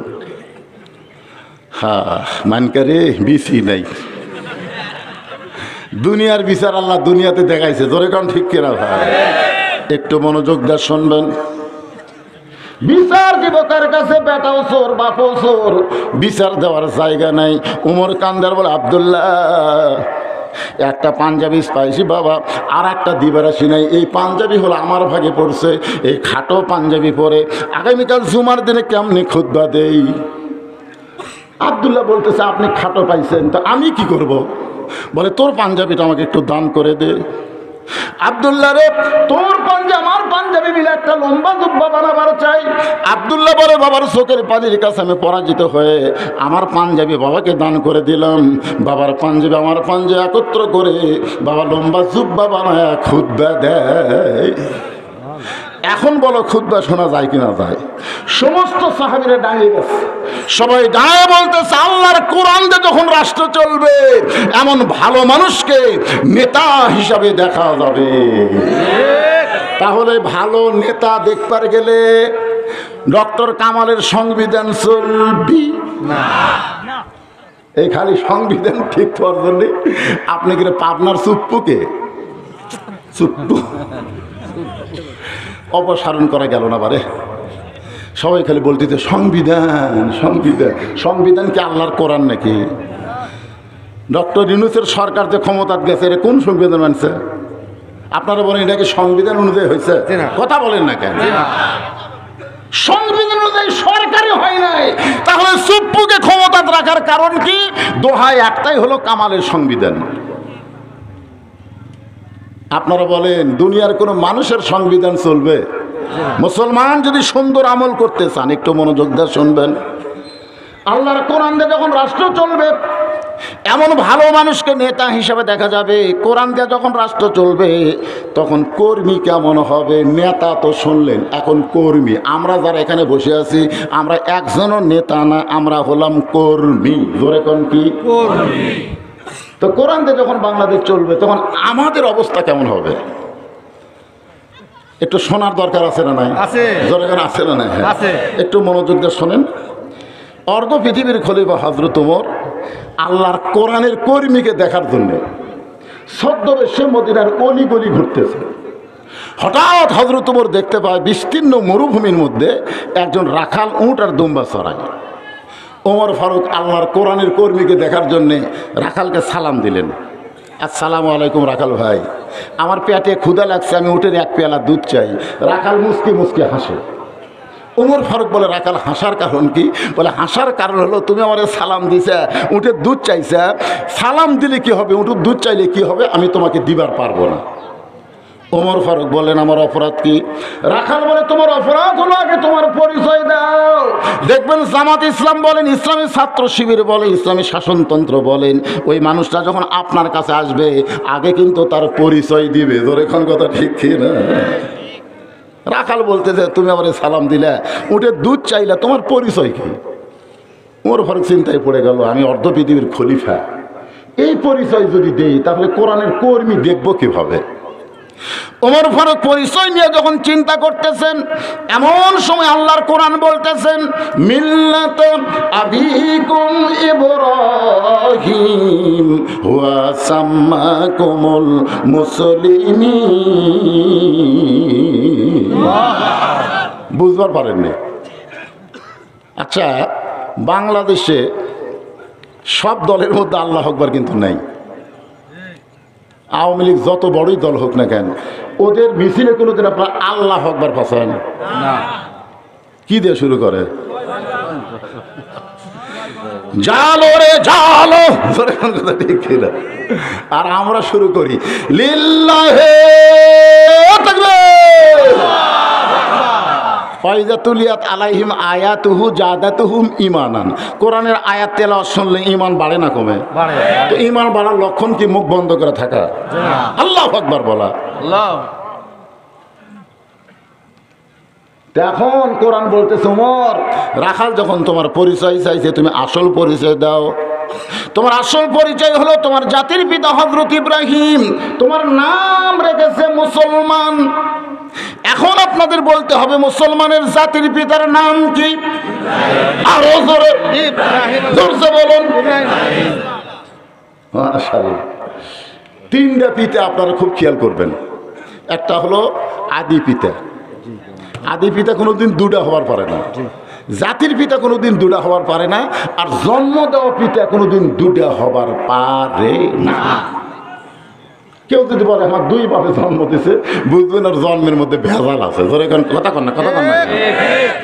Speaker 1: হ্যাঁ, মানকারে বিসি নাই। দুনিয়ার বিচার আল্লাহ দুনিয়াতে দেখাইছে। ধরে কারণ ঠিক কিনা ভাই? একটু মনোযোগ দিয়ে শুনবেন। বিচার দিব কার কাছে? বেটাও চোর, বাপও চোর, বিচার দেওয়ার জায়গা নাই। উমর কান্দার বলে, আব্দুল্লাহ একটা পাঞ্জাবি পাইছি বাবা, আর একটা দিবার আসি নাই। এই পাঞ্জাবি হলো আমার ভাগে পড়ছে, এই খাটো পাঞ্জাবি পরে আগামীকাল জুমার দিনে কেমনি খুতবা দেই। আব্দুল্লাহ বলতেছে, আপনি খাটো পাইছেন, তো আমি কি করব? বলে, তোর পাঞ্জাবিটা আমাকে একটু দান করে দে। আব্দুল্লাহ রে, তোর পাঞ্জাবি আমার পাঞ্জাবি মিলে একটা লম্বা জুব্বা বানাবার চাই। আব্দুল্লাহ বলে, বাবার চোখের পানির কাছে আমি পরাজিত হয়ে আমার পাঞ্জাবি বাবাকে দান করে দিলাম। বাবার পাঞ্জাবি আমার পাঞ্জাবি একত্র করে বাবা লম্বা জুব্বা বানায় খুতবা দেয়। এখন বলো খুতবা শোনা যায় কিনা যায়? সমস্ত সাহাবীরা দাঁড়িয়ে গেছে, সবাই দাঁড়িয়ে বলতেছে আল্লাহর কোরআন দিয়ে যখন রাষ্ট্র চলবে এমন ভালো মানুষকে নেতা হিসাবে দেখা যাবে। তাহলে ভালো নেতা দেখবার গেলে ডক্টর কামালের সংবিধান চলবি না। এই খালি সংবিধান ঠিক করার জন্য আপনি কি পাবনার চুপ্পুকে চুপ্পু অপসারণ করা গেল না বারে? সবাই খালি বলতেছে সংবিধান সংবিধান। সংবিধান কি আল্লাহর কোরআন নাকি? ডক্টর ইউনূসের সরকার যে ক্ষমতা গেছে এটা কোন সংবিধান মানছে? আপনারা বলেন এটা কি সংবিধান অনুযায়ী হয়েছে? কথা বলেন না কেন? সংবিধান অনুযায়ী সরকারই হয় নাই, তাহলে চুপ্পুকে ক্ষমতা রাখার কারণ কি? দোহাই একটাই হলো কামালের সংবিধান। আপনারা বলেন দুনিয়ার কোন মানুষের সংবিধান চলবে? মুসলমান যদি সুন্দর আমল করতে চান একটু মনোযোগ দিয়ে শুনবেন। আল্লাহর কোরআন দিয়ে যখন রাষ্ট্র চলবে এমন ভালো মানুষকে নেতা হিসাবে দেখা যাবে। কোরআন দিয়ে যখন রাষ্ট্র চলবে তখন কর্মী কেমন হবে? নেতা তো শুনলেন, এখন কর্মী। আমরা যারা এখানে বসে আছি আমরা একজনও নেতা না, আমরা হলাম কর্মী। জোরে কোন কি? কর্মী। তো কোরআন দিয়ে যখন বাংলাদেশ চলবে তখন আমাদের অবস্থা কেমন হবে? একটু শোনার দরকার আছে না নাই? আছে। জোরে কোন আছে না নাই? আছে। একটু মনোযোগ দিয়ে শোনেন। অর্ধ পৃথিবীর খলিফা হযরত ওমর আল্লাহর কোরআনের কর্মীকে দেখার জন্য ছদ্মবেশে মদিনার অলিগলি ঘুরতেছে। হঠাৎ হযরত ওমর দেখতে পায় বিস্তীর্ণ মরুভূমির মধ্যে একজন রাখাল উট আর দুম্বা চড়ায়। ওমর ফারুক আল্লাহর কোরআনের কর্মীকে দেখার জন্যে রাখালকে সালাম দিলেন। আসসালামু আলাইকুম রাখাল ভাই, আমার পেটে ক্ষুধা লাগছে, আমি উঠের এক পেয়ালা দুধ চাই। রাখাল মুসকি মুসকি হাসে। ওমর ফারুক বলে রাখাল হাসার কারণ কি? বলে হাসার কারণ হলো তুমি আমার সালাম দিছে, উঠের দুধ চাইছে। সালাম দিলে কি হবে, উঠের দুধ চাইলে কি হবে, আমি তোমাকে দিবার পারবো না। ওমর ফারুক বলেন আমার অপরাধ কি? রাখাল বলে তোমার অপরাধ হলো আগে তোমার পরিচয় দাও। দেখবেন জামাত ইসলাম বলেন, ইসলামী ছাত্র শিবির বলেন, ইসলামী শাসনতন্ত্র বলেন, ওই মানুষটা যখন আপনার কাছে আসবে আগে কিন্তু তার পরিচয় দিবে। তোর এখন কথা ঠিক কি না? রাখাল বলতেছে তুমি আমার সালাম দিলে, উঠে দুধ চাইলে, তোমার পরিচয় কি? ওমর ফারুক চিন্তায় পড়ে গেল, আমি অর্ধ পৃথিবীর খলিফা, এই পরিচয় যদি দেই তাহলে কোরআনের কর্মী দেখবো কিভাবে? ওমর ফারুক পরিচয় নিয়ে যখন চিন্তা করতেছেন এমন সময় আল্লাহর কোরআন বলতেছেন মিল্লাত আবিকুম ইব্রাহিম ওয়া সাম্মাকুমুল মুসলিমিন। বুঝবার পারেননি? আচ্ছা, বাংলাদেশে সব দলের মধ্যে আল্লাহ আকবার কিন্তু নাই। আওয়ামী লীগ যত বড়ই দল হোক না কেন, ওদের মিছিলে কোনোদিন আপনার আল্লাহ আকবার ভাষায় না। কি দিয়ে শুরু করে? জালো রে জালো। ঠিক না? আর আমরা শুরু করি লিল্লাহে তাকবীর। ফাইজা তুলিয়াত আলাইহিম আয়াতুহু জাদাতুহুম ঈমানান। কোরআনের আয়াত তেলাওয়াত শুনলে ঈমান বাড়ে না কমে? বাড়ে। তো ঈমান বাড়ার লক্ষণ কি মুখ বন্ধ করে থাকা? আল্লাহু আকবার বলা। আল্লাহ। এখন কোরআন বলতেছে ওমর, রাখাল যখন তোমার পরিচয় চাইছে তুমি আসল পরিচয় দাও। তোমার আসল পরিচয় হলো তোমার জাতির পিতা হযরত ইব্রাহিম, তোমার নাম রেখেছে মুসলমান। এখন আপনাদের বলতে হবে মুসলমানের জাতির পিতার নাম কি? আরো জোরে জোরসে বলুন। মাশাআল্লাহ। তিনটা পিতা আপনারা খুব খেয়াল করবেন। একটা হলো আদি পিতা। আদি পিতা কোনোদিন দুটা হওয়ার পারে না। জাতির পিতা কোনোদিন দুটা হওয়ার পারে না। আর জন্ম দেওয়া পিতা কোনোদিন দুটা হবার পারে না। কেউ যদি বলে আমার দুই বাপে জন্ম দিছে, বুঝবেন আর জন্মের মধ্যে ভেজাল আছে। কথা কন না, কথা কন না।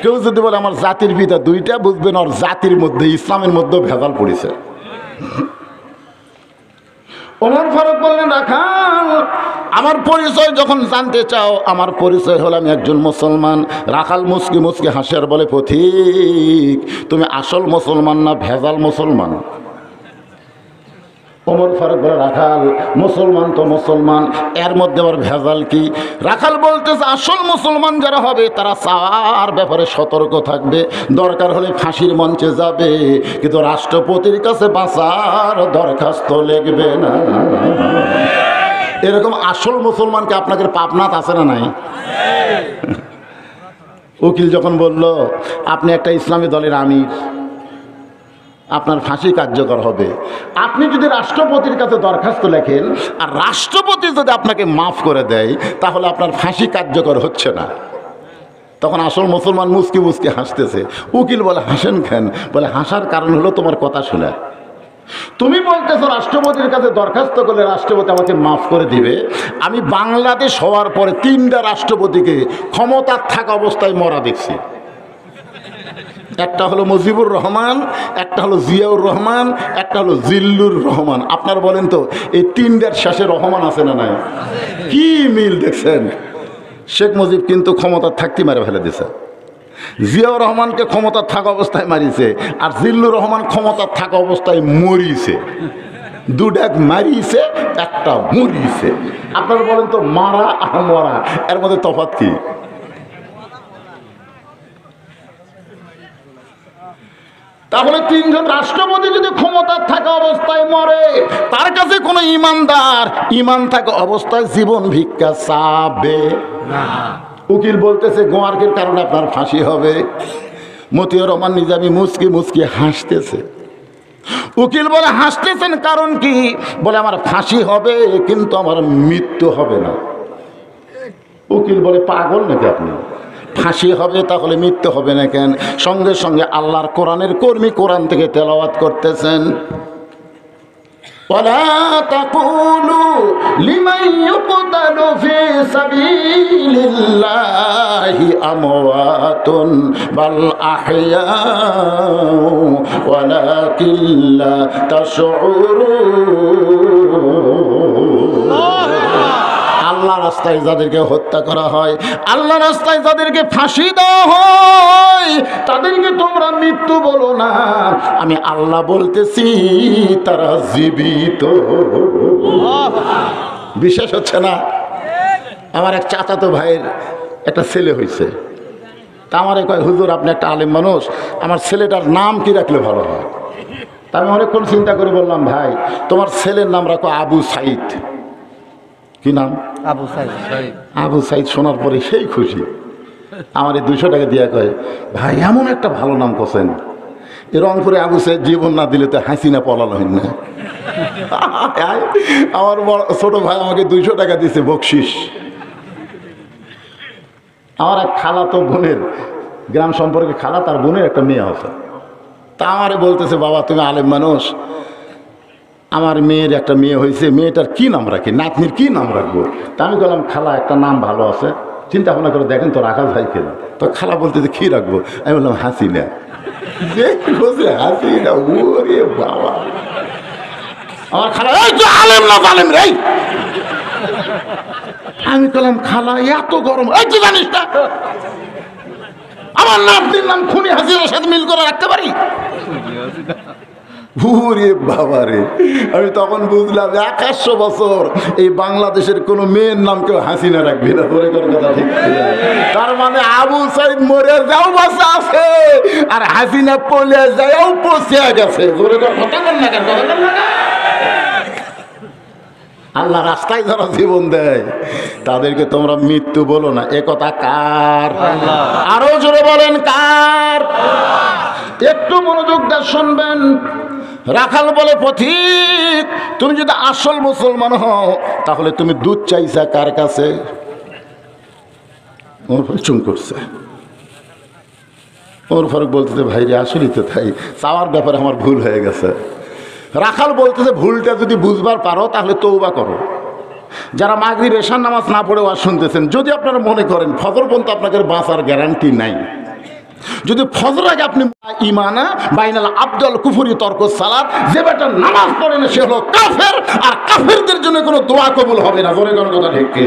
Speaker 1: কেউ যদি বলে আমার জাতির পিতা দুইটা, বুঝবেন আর জাতির মধ্যে ইসলামের মধ্যে ভেজাল পড়েছে। ওমর ফারুক বললেন রাখাল আমার পরিচয় যখন জানতে চাও, আমার পরিচয় হলো আমি একজন মুসলমান। রাখাল মুসকি মুসকি হাসে আর বলে পথিক তুমি আসল মুসলমান না ভেজাল মুসলমান? ওমর ফারুক বলে রাখাল মুসলমান তো মুসলমান, এর মধ্যে আবার ভেজাল কি? রাখাল বলতেছে আসল মুসলমান যারা হবে তারা চাওয়ার ব্যাপারে সতর্ক থাকবে, দরকার হলে ফাঁসির মঞ্চে যাবে, কিন্তু রাষ্ট্রপতির কাছে বাঁচার দরখাস্ত লিখবে না। এরকম আসল মুসলমানকে আপনাদের পাবনাত আছে না নাই? উকিল যখন বলল আপনি একটা ইসলামী দলের আমির, আপনার ফাঁসি কার্যকর হবে, আপনি যদি রাষ্ট্রপতির কাছে দরখাস্ত লেখেন আর রাষ্ট্রপতি যদি আপনাকে মাফ করে দেয় তাহলে আপনার ফাঁসি কার্যকর হচ্ছে না। তখন আসল মুসলমান মুসকি মুসকি হাসতেছে। উকিল বলে হাসেন কেন? বলে হাসার কারণ হলো তোমার কথা শুনে। তুমি বলতেছো রাষ্ট্রপতির কাছে দরখাস্ত করলে রাষ্ট্রপতি আমাকে মাফ করে দিবে, আমি বাংলাদেশ হওয়ার পরে 3টা রাষ্ট্রপতিকে ক্ষমতার থাকা অবস্থায় মরা দেখছি। একটা হলো মুজিবুর রহমান, একটা হলো জিয়াউর রহমান, একটা হলো জিল্লুর রহমান। আপনার বলেন তো এই 3টার শেষে রহমান আছে না নাই? কি মিল দেখছেন? শেখ মুজিব কিন্তু ক্ষমতার থাকতে মারে ফেলে দিছে, জিয়াউর রহমানকে ক্ষমতার থাকা অবস্থায় মারিছে, আর জিল্লুর রহমান ক্ষমতার থাকা অবস্থায় মরিছে। 2 মারিছে, একটা মরিছে। আপনারা বলেন তো মারা আর মরা এর মধ্যে তফাৎ কি? তাহলে 3জন রাষ্ট্রপতি যদি ক্ষমতার থাকা অবস্থায় মরে, তার কাছে কোনো ইমানদার ইমান থাকা অবস্থায় জীবন ভিক্ষা চাবে না। উকিল বলতেছে গোয়ার্কের কারণে আপনার ফাঁসি হবে। মতিউর রহমান নিজামী মুচকি মুচকি হাসতেছে। উকিল বলে হাসতেছেন কারণ কি? বলে আমার ফাঁসি হবে কিন্তু আমার মৃত্যু হবে না। উকিল বলে পাগল নাকি আপনি? ফাঁসি হবে তাহলে মৃত্যু হবে না কেন? সঙ্গে সঙ্গে আল্লাহর কোরআনের কর্মী কোরআন থেকে তেলাওয়াত করতেছেন, ওয়ালা তাকুলু লিমান ইউকতালু ফি সাবিলিল্লাহি আমওয়াতুন বাল আহইয়াউ ওয়ালাকিন লা তাশউরুন। আল্লাহ রাস্তায় যাদেরকে হত্যা করা হয়, আল্লাহ রাস্তায় যাদেরকে ফাঁসি দেওয়া হয়, তাদেরকে তোমরা মৃত্যু বলো না, আমি আল্লাহ বলতেছি তারা জীবিত। বিশ্বাস হচ্ছে না? আমার এক চাচাতো ভাইয়ের একটা ছেলে হয়েছে, তা আমারে কয় হুজুর আপনি একটা আলেম মানুষ, আমার ছেলেটার নাম কি রাখলে ভালো হয়? তা আমি অনেকক্ষণ চিন্তা করে বললাম ভাই তোমার ছেলের নাম রাখো আবু সাইদ। কি নাম?
Speaker 4: আবু সাইদ।
Speaker 1: আবু সাইদ শোনার পরে সেই খুশি, আমার এই 200 টাকা দিয়া কয় ভাই এমন একটা ভালো নাম করছেন, এ রংপুরে আবু সাইদ জীবন না দিলে তো হাসিনা পলালো হয় না। আমার ছোট ভাই আমাকে 200 টাকা দিয়েছে বকশিস। আমার এক খালা তো বোনের, গ্রাম সম্পর্কে খালা, তার বোনের একটা মেয়ে আছে, তা আমারে বলতেছে বাবা তুমি আলেম মানুষ, আমার মেয়ের একটা মেয়ে হয়েছে, মেয়েটার কি নাম রাখি, নাতনির কি নাম রাখবো? তা আমি বললাম খালা একটা নাম ভালো আছে, চিন্তা ভাবনা করে দেখেন তো রাখা যায় কিনা। তো খালা বলতেছে কি রাখবো? আমি বললাম হাসিনা। হাসিনা, ওরে বাবা। আমার খালা আলেম না আলেম রে। আমি বললাম খালা এত গরম তুই জানিস না আমার নাতনির নাম খুনি হাসিনার সাথে মিল করে রাখতে পারি? ওরে বাবা রে, আমি তখন বুঝলাম 100 বছর এই বাংলাদেশের কোনো মেয়ের নাম কেউ হাসিনা রাখবে না। ধরে করে কথা ঠিক, তার মানে আবু সাইদ মরে যাও বাসা আছে আর হাসিনা পলে যাও পচে গেছে। ধরে কথা বল না কেন? আল্লাহ রাস্তায় যারা জীবন দেয় তাদেরকে তোমরা মৃত্যু বলো না, এ কথা কার? আরো জোরে বলেন কার? একটু মনোযোগ দিয়ে শুনবেন। রাখাল বলে পথিক তুমি যদি আসল মুসলমান হও তাহলে তুমি দুধ চাইছা কার কাছে? ওমর ফারুক চুম করছে। ওমর ফারুক বলতেছে ভাই রে আসলেই তো তাই, চাওয়ার ব্যাপারে আমার ভুল হয়ে গেছে। রাখাল বলতেছে ভুলটা যদি বুঝবার পারো তাহলে তওবা করো। যারা মাগরিব এশার নামাজ না পড়ে ওয়াজ শুনতেছেন, যদি আপনারা মনে করেন ফজর পর্যন্ত আপনাদের বাঁচার গ্যারান্টি নাই, যদি ফজর আগে আপনি ইমানা বাইনাল আব্দুল কুফরি তর্ক সালাত, যে বেটা নামাজ পড়ে না সে হলো কাফের, আর কাফেরদের জন্য কোনো দোয়া কবুল হবে না। জোরে কোনো কথা ঠিক কি?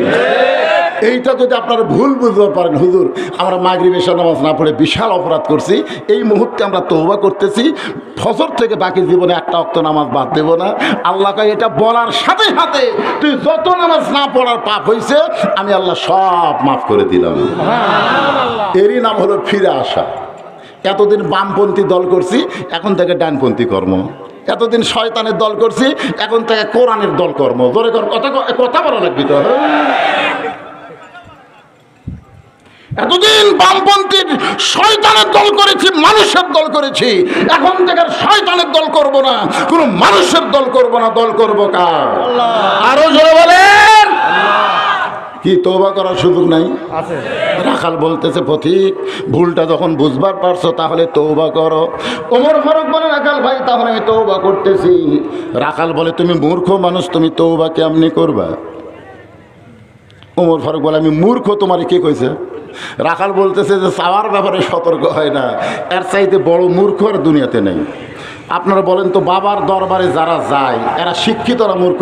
Speaker 1: এইটা যদি আপনারা ভুল বুঝতে পারেন, হুজুর আমরা মাগরিব এশা নামাজ না পড়ে বিশাল অপরাধ করছি, এই মুহূর্তে আমরা তওবা করতেছি, ফজর থেকে বাকি জীবনে একটা ওয়াক্ত নামাজ বাদ দেব না। আল্লাহকে এটা বলার সাথে সাথে তুই যত নামাজ না পড়ার পাপ হয়েছে আমি আল্লাহ সব মাফ করে দিলাম। এরই নাম হলো ফিরে আসা। এতদিন বামপন্থী দল করছি, এখন থেকে ডানপন্থী কর্ম। এতদিন শয়তানের দল করছি, এখন থেকে কোরআনের দল কর্ম। জোরে কথা বলা লাগবি তো। এতদিন বামপন্থীর শয়তানের দল করেছি, মানুষের দল করেছি, এখন থেকে শয়তানের দল করব না, কোন মানুষের দল করব না। দল করব কার? আরো জোরে বলেন। কি তওবা করার সুযোগ নাই? রাখাল বলতেছে পথিক, ভুলটা যখন বুঝবার পারছো তাহলে তওবা করো। ওমর ফারুক বলে রাখাল ভাই তাহলে আমি তওবা করতেছি। রাখাল বলে তুমি মূর্খ মানুষ, তুমি তওবা কেমনি করবা? ওমর ফারুক বলে আমি মূর্খ, তোমার কে কইছে? রাখাল বলতেছে যে চাওয়ার ব্যাপারে সতর্ক হয় না, এর চাইতে বড় মূর্খ আর দুনিয়াতে নেই। আপনারা বলেন তো, বাবার দরবারে যারা যায় এরা শিক্ষিত না মূর্খ?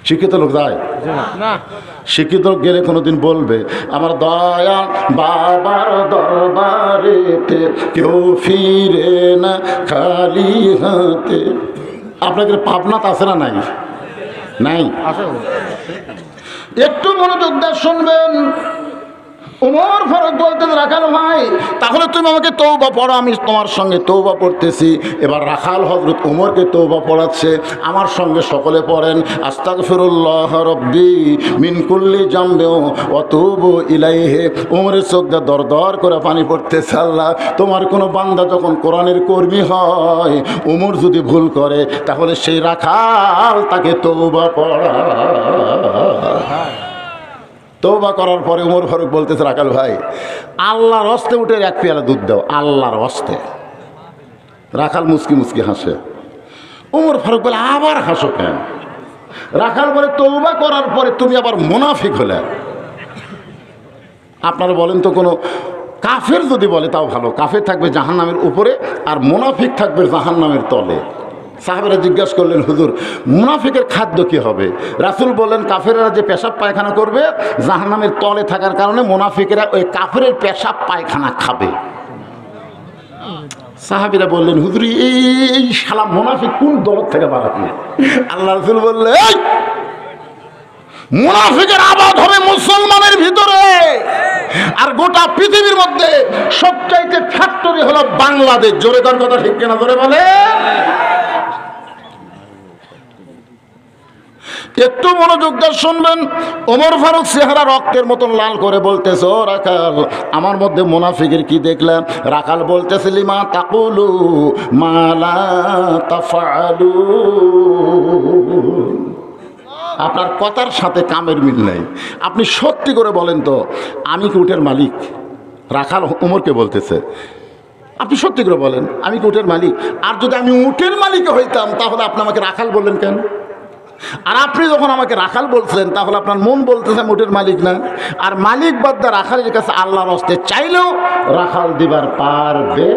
Speaker 1: শিক্ষিত লোক যায় না? শিক্ষিত লোক গেলে কোনোদিন বলবে আমার দয়া বাবার দরবারেতে কেউ ফিরে না খালি হাতে। আপনাদের পাবনাত আছে না? নাই নাই। একটু মনোযোগ দিয়ে শুনবেন। ওমর ফারুক বলতেন রাখাল ভাই তাহলে তুমি আমাকে তওবা পড়ো, আমি তোমার সঙ্গে তওবা পড়তেছি। এবার রাখাল হযরত ওমরকে তওবা পড়াচ্ছে। আমার সঙ্গে সকলে পড়েন আস্তাগফিরুল্লাহ রব্বি মিন কুল্লি জামবি ওয়া তুবু ইলাইহি। ওমরের চোখ দিয়ে দর দর করে পানি পড়তেছে। আল্লাহ তোমার কোনো বান্দা যখন কোরআনের কর্মী হয়, ওমর যদি ভুল করে তাহলে সেই রাখাল তাকে তওবা পড়া। তওবা করার পরে ওমর ফারুক বলতেছে রাখাল ভাই আল্লাহর হস্তে উঠে এক পেয়ালা দুধ দাও, আল্লাহর হস্তে। রাখাল মুচকি মুচকি হাসে। ওমর ফারুক বলে আবার হাসো কেন? রাখাল বলে তওবা করার পরে তুমি আবার মুনাফিক হলে। আপনারা বলেন তো, কোনো কাফের যদি বলে তাও ভালো, কাফের থাকবে জাহান্নামের উপরে আর মুনাফিক থাকবে জাহান্নামের তলে। সাহাবেরা জিজ্ঞাসা করলেন হুজুর মুনাফিকের খাদ্য কি হবে? রাসূল বললেন কাফেররা যে পেশাব পায়খানা করবে জাহান্নামের তলে থাকার কারণে মুনাফিকেরা ওই কাফেরের পেশাব পায়খানা খাবে। সাহাবীরা বললেন হুজুর এই শালা মুনাফিক কোন দল থেকে বাড়াবে? আল্লাহ রাসূল বললেন এই মুনাফিকের আবাদ হবে মুসলমানের ভিতরে, আর গোটা পৃথিবীর মধ্যে সবচাইতে ফ্যাক্টরি হলো বাংলাদেশ। জোরে তার কথা ঠিক কিনা? জোরে বলে। একটু মনোযোগ দিয়ে শুনবেন। ওমর ফারুক চেহারা রক্তের মতন লাল করে বলতেছে ও রাখাল আমার মধ্যে মুনাফিকের কি দেখলাম? রাখাল বলতেছে লিমা তাকুলু মা লা তাফআলু। আপনার কথার সাথে কামের মিল নাই। আপনি সত্যি করে বলেন তো আমি কি উটের মালিক? রাখাল ওমরকে বলতেছে আপনি সত্যি করে বলেন আমি কি উটের মালিক? আর যদি আমি উটের মালিক হইতাম তাহলে আপনি আমাকে রাখাল বললেন কেন? আর আপনি যখন আমাকে রাখাল বলছেন তাহলে আপনার মন বলতেছে আমি উটের মালিক না। আর মালিক বাদ্দা রাখালের কাছে আল্লাহর হস্তে চাইলেও রাখাল দিবার পারবে,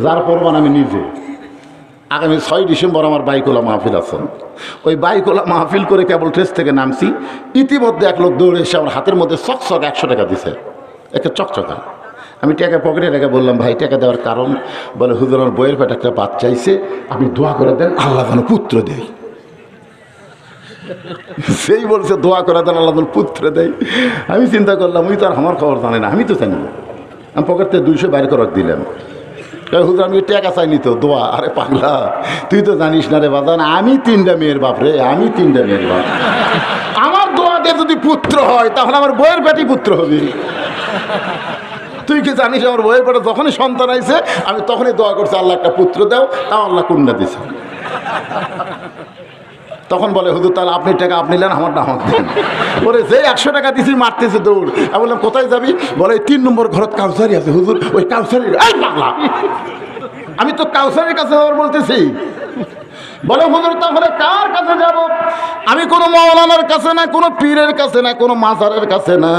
Speaker 1: যার প্রমাণ আমি নিজে। আগামী 6 ডিসেম্বর আমার বাইকুলা মাহফিল আছে। ওই বাইকুলা মাহফিল করে কেবল ট্রেস থেকে নামছি, ইতিমধ্যে এক লোক দৌড়ে এসে আমার হাতের মধ্যে চকচক 100 টাকা দিছে, একটা চকচকা। আমি টাকা পকেটে রেখে বললাম ভাই টাকা দেওয়ার কারণ? বলে হুজুর আমার বইয়ের পেটে একটা বাচ্চা চাইছে, আপনি দোয়া করে দেন আল্লাহ যেন পুত্র দেয়। সেই বলছে দোয়া করে দেন আল্লাহ যেন পুত্র দেয়। আমি চিন্তা করলাম ওই তো আর আমার খবর জানে না, আমি তো জানি না। আমি পকেট থেকে 200 বাইর করে দিলাম। হুজুর আমি টাকা চাইনি তো দোয়া। আরে পাগলা তুই তো জানিস না রে বাজান, আমি 3টা মেয়ের বাপ রে, আমি 3টা মেয়ের বাপ। আমার দোয়া দিয়ে যদি পুত্র হয় তাহলে আমার বইয়ের পেটেই পুত্র হবে। তুই কি জানিস আমার বইয়ের পেটে যখনই সন্তান আইছে আমি তখনই দোয়া করছি আল্লাহ একটা পুত্র দাও, তাও আল্লাহ কন্যা দিছে। তখন বলে হুজুর তাহলে আপনি টাকা আপনি নেন, আমারটা আমাকে দেন। বলে যে 100 টাকা দিছি মারতেছে দৌড়। আমি বললাম কোথায় যাবি? বলে 3 নম্বর ঘরত কাউসারি আছে হুজুর, ওই কাউসারি। এই পাগলা আমি তো কাউসারির কাছে আবার বলতেছি। বলে হুজুর তাহলে কার কাছে যাব? আমি কোনো মাওলানার কাছে না, কোনো পীরের কাছে না, কোনো মাজারের কাছে না।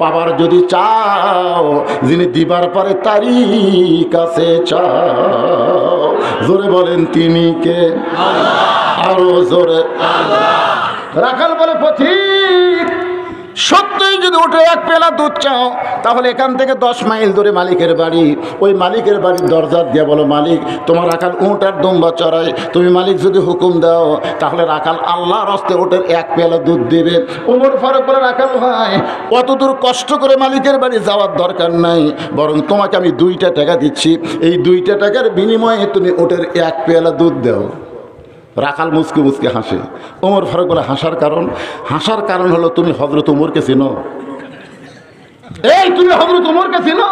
Speaker 1: পাবার যদি চাও যিনি দিবার পারে তারই কাছে চাও। জোরে বলেন তিনি কে? আরো জোরে। রাখাল বলে পথিক, সত্যই যদি উঠে এক পেলা দুধ চাও তাহলে এখান থেকে 10 মাইল দূরে মালিকের বাড়ি। ওই মালিকের বাড়ির দরজা দিয়ে বলো, মালিক তোমার রাখাল উঁট আর দুম্বা চড়ায়, তুমি মালিক যদি হুকুম দাও তাহলে রাখাল আল্লাহর হস্তে উটের এক পেলা দুধ দিবে। ওমর ফারুক বলে, রাখাল ভাই অত দূর কষ্ট করে মালিকের বাড়ি যাওয়ার দরকার নাই, বরং তোমাকে আমি 2টা টাকা দিচ্ছি, এই 2টা টাকার বিনিময়ে তুমি উটের এক পেলা দুধ দাও। রাখাল মুচকে মুচকে হাসে। ওমর ফারুক বলে, হাসার কারণ হলো তুমি হযরত উমরকে চিনো? এই তুমি হযরত উমরকে চিনো?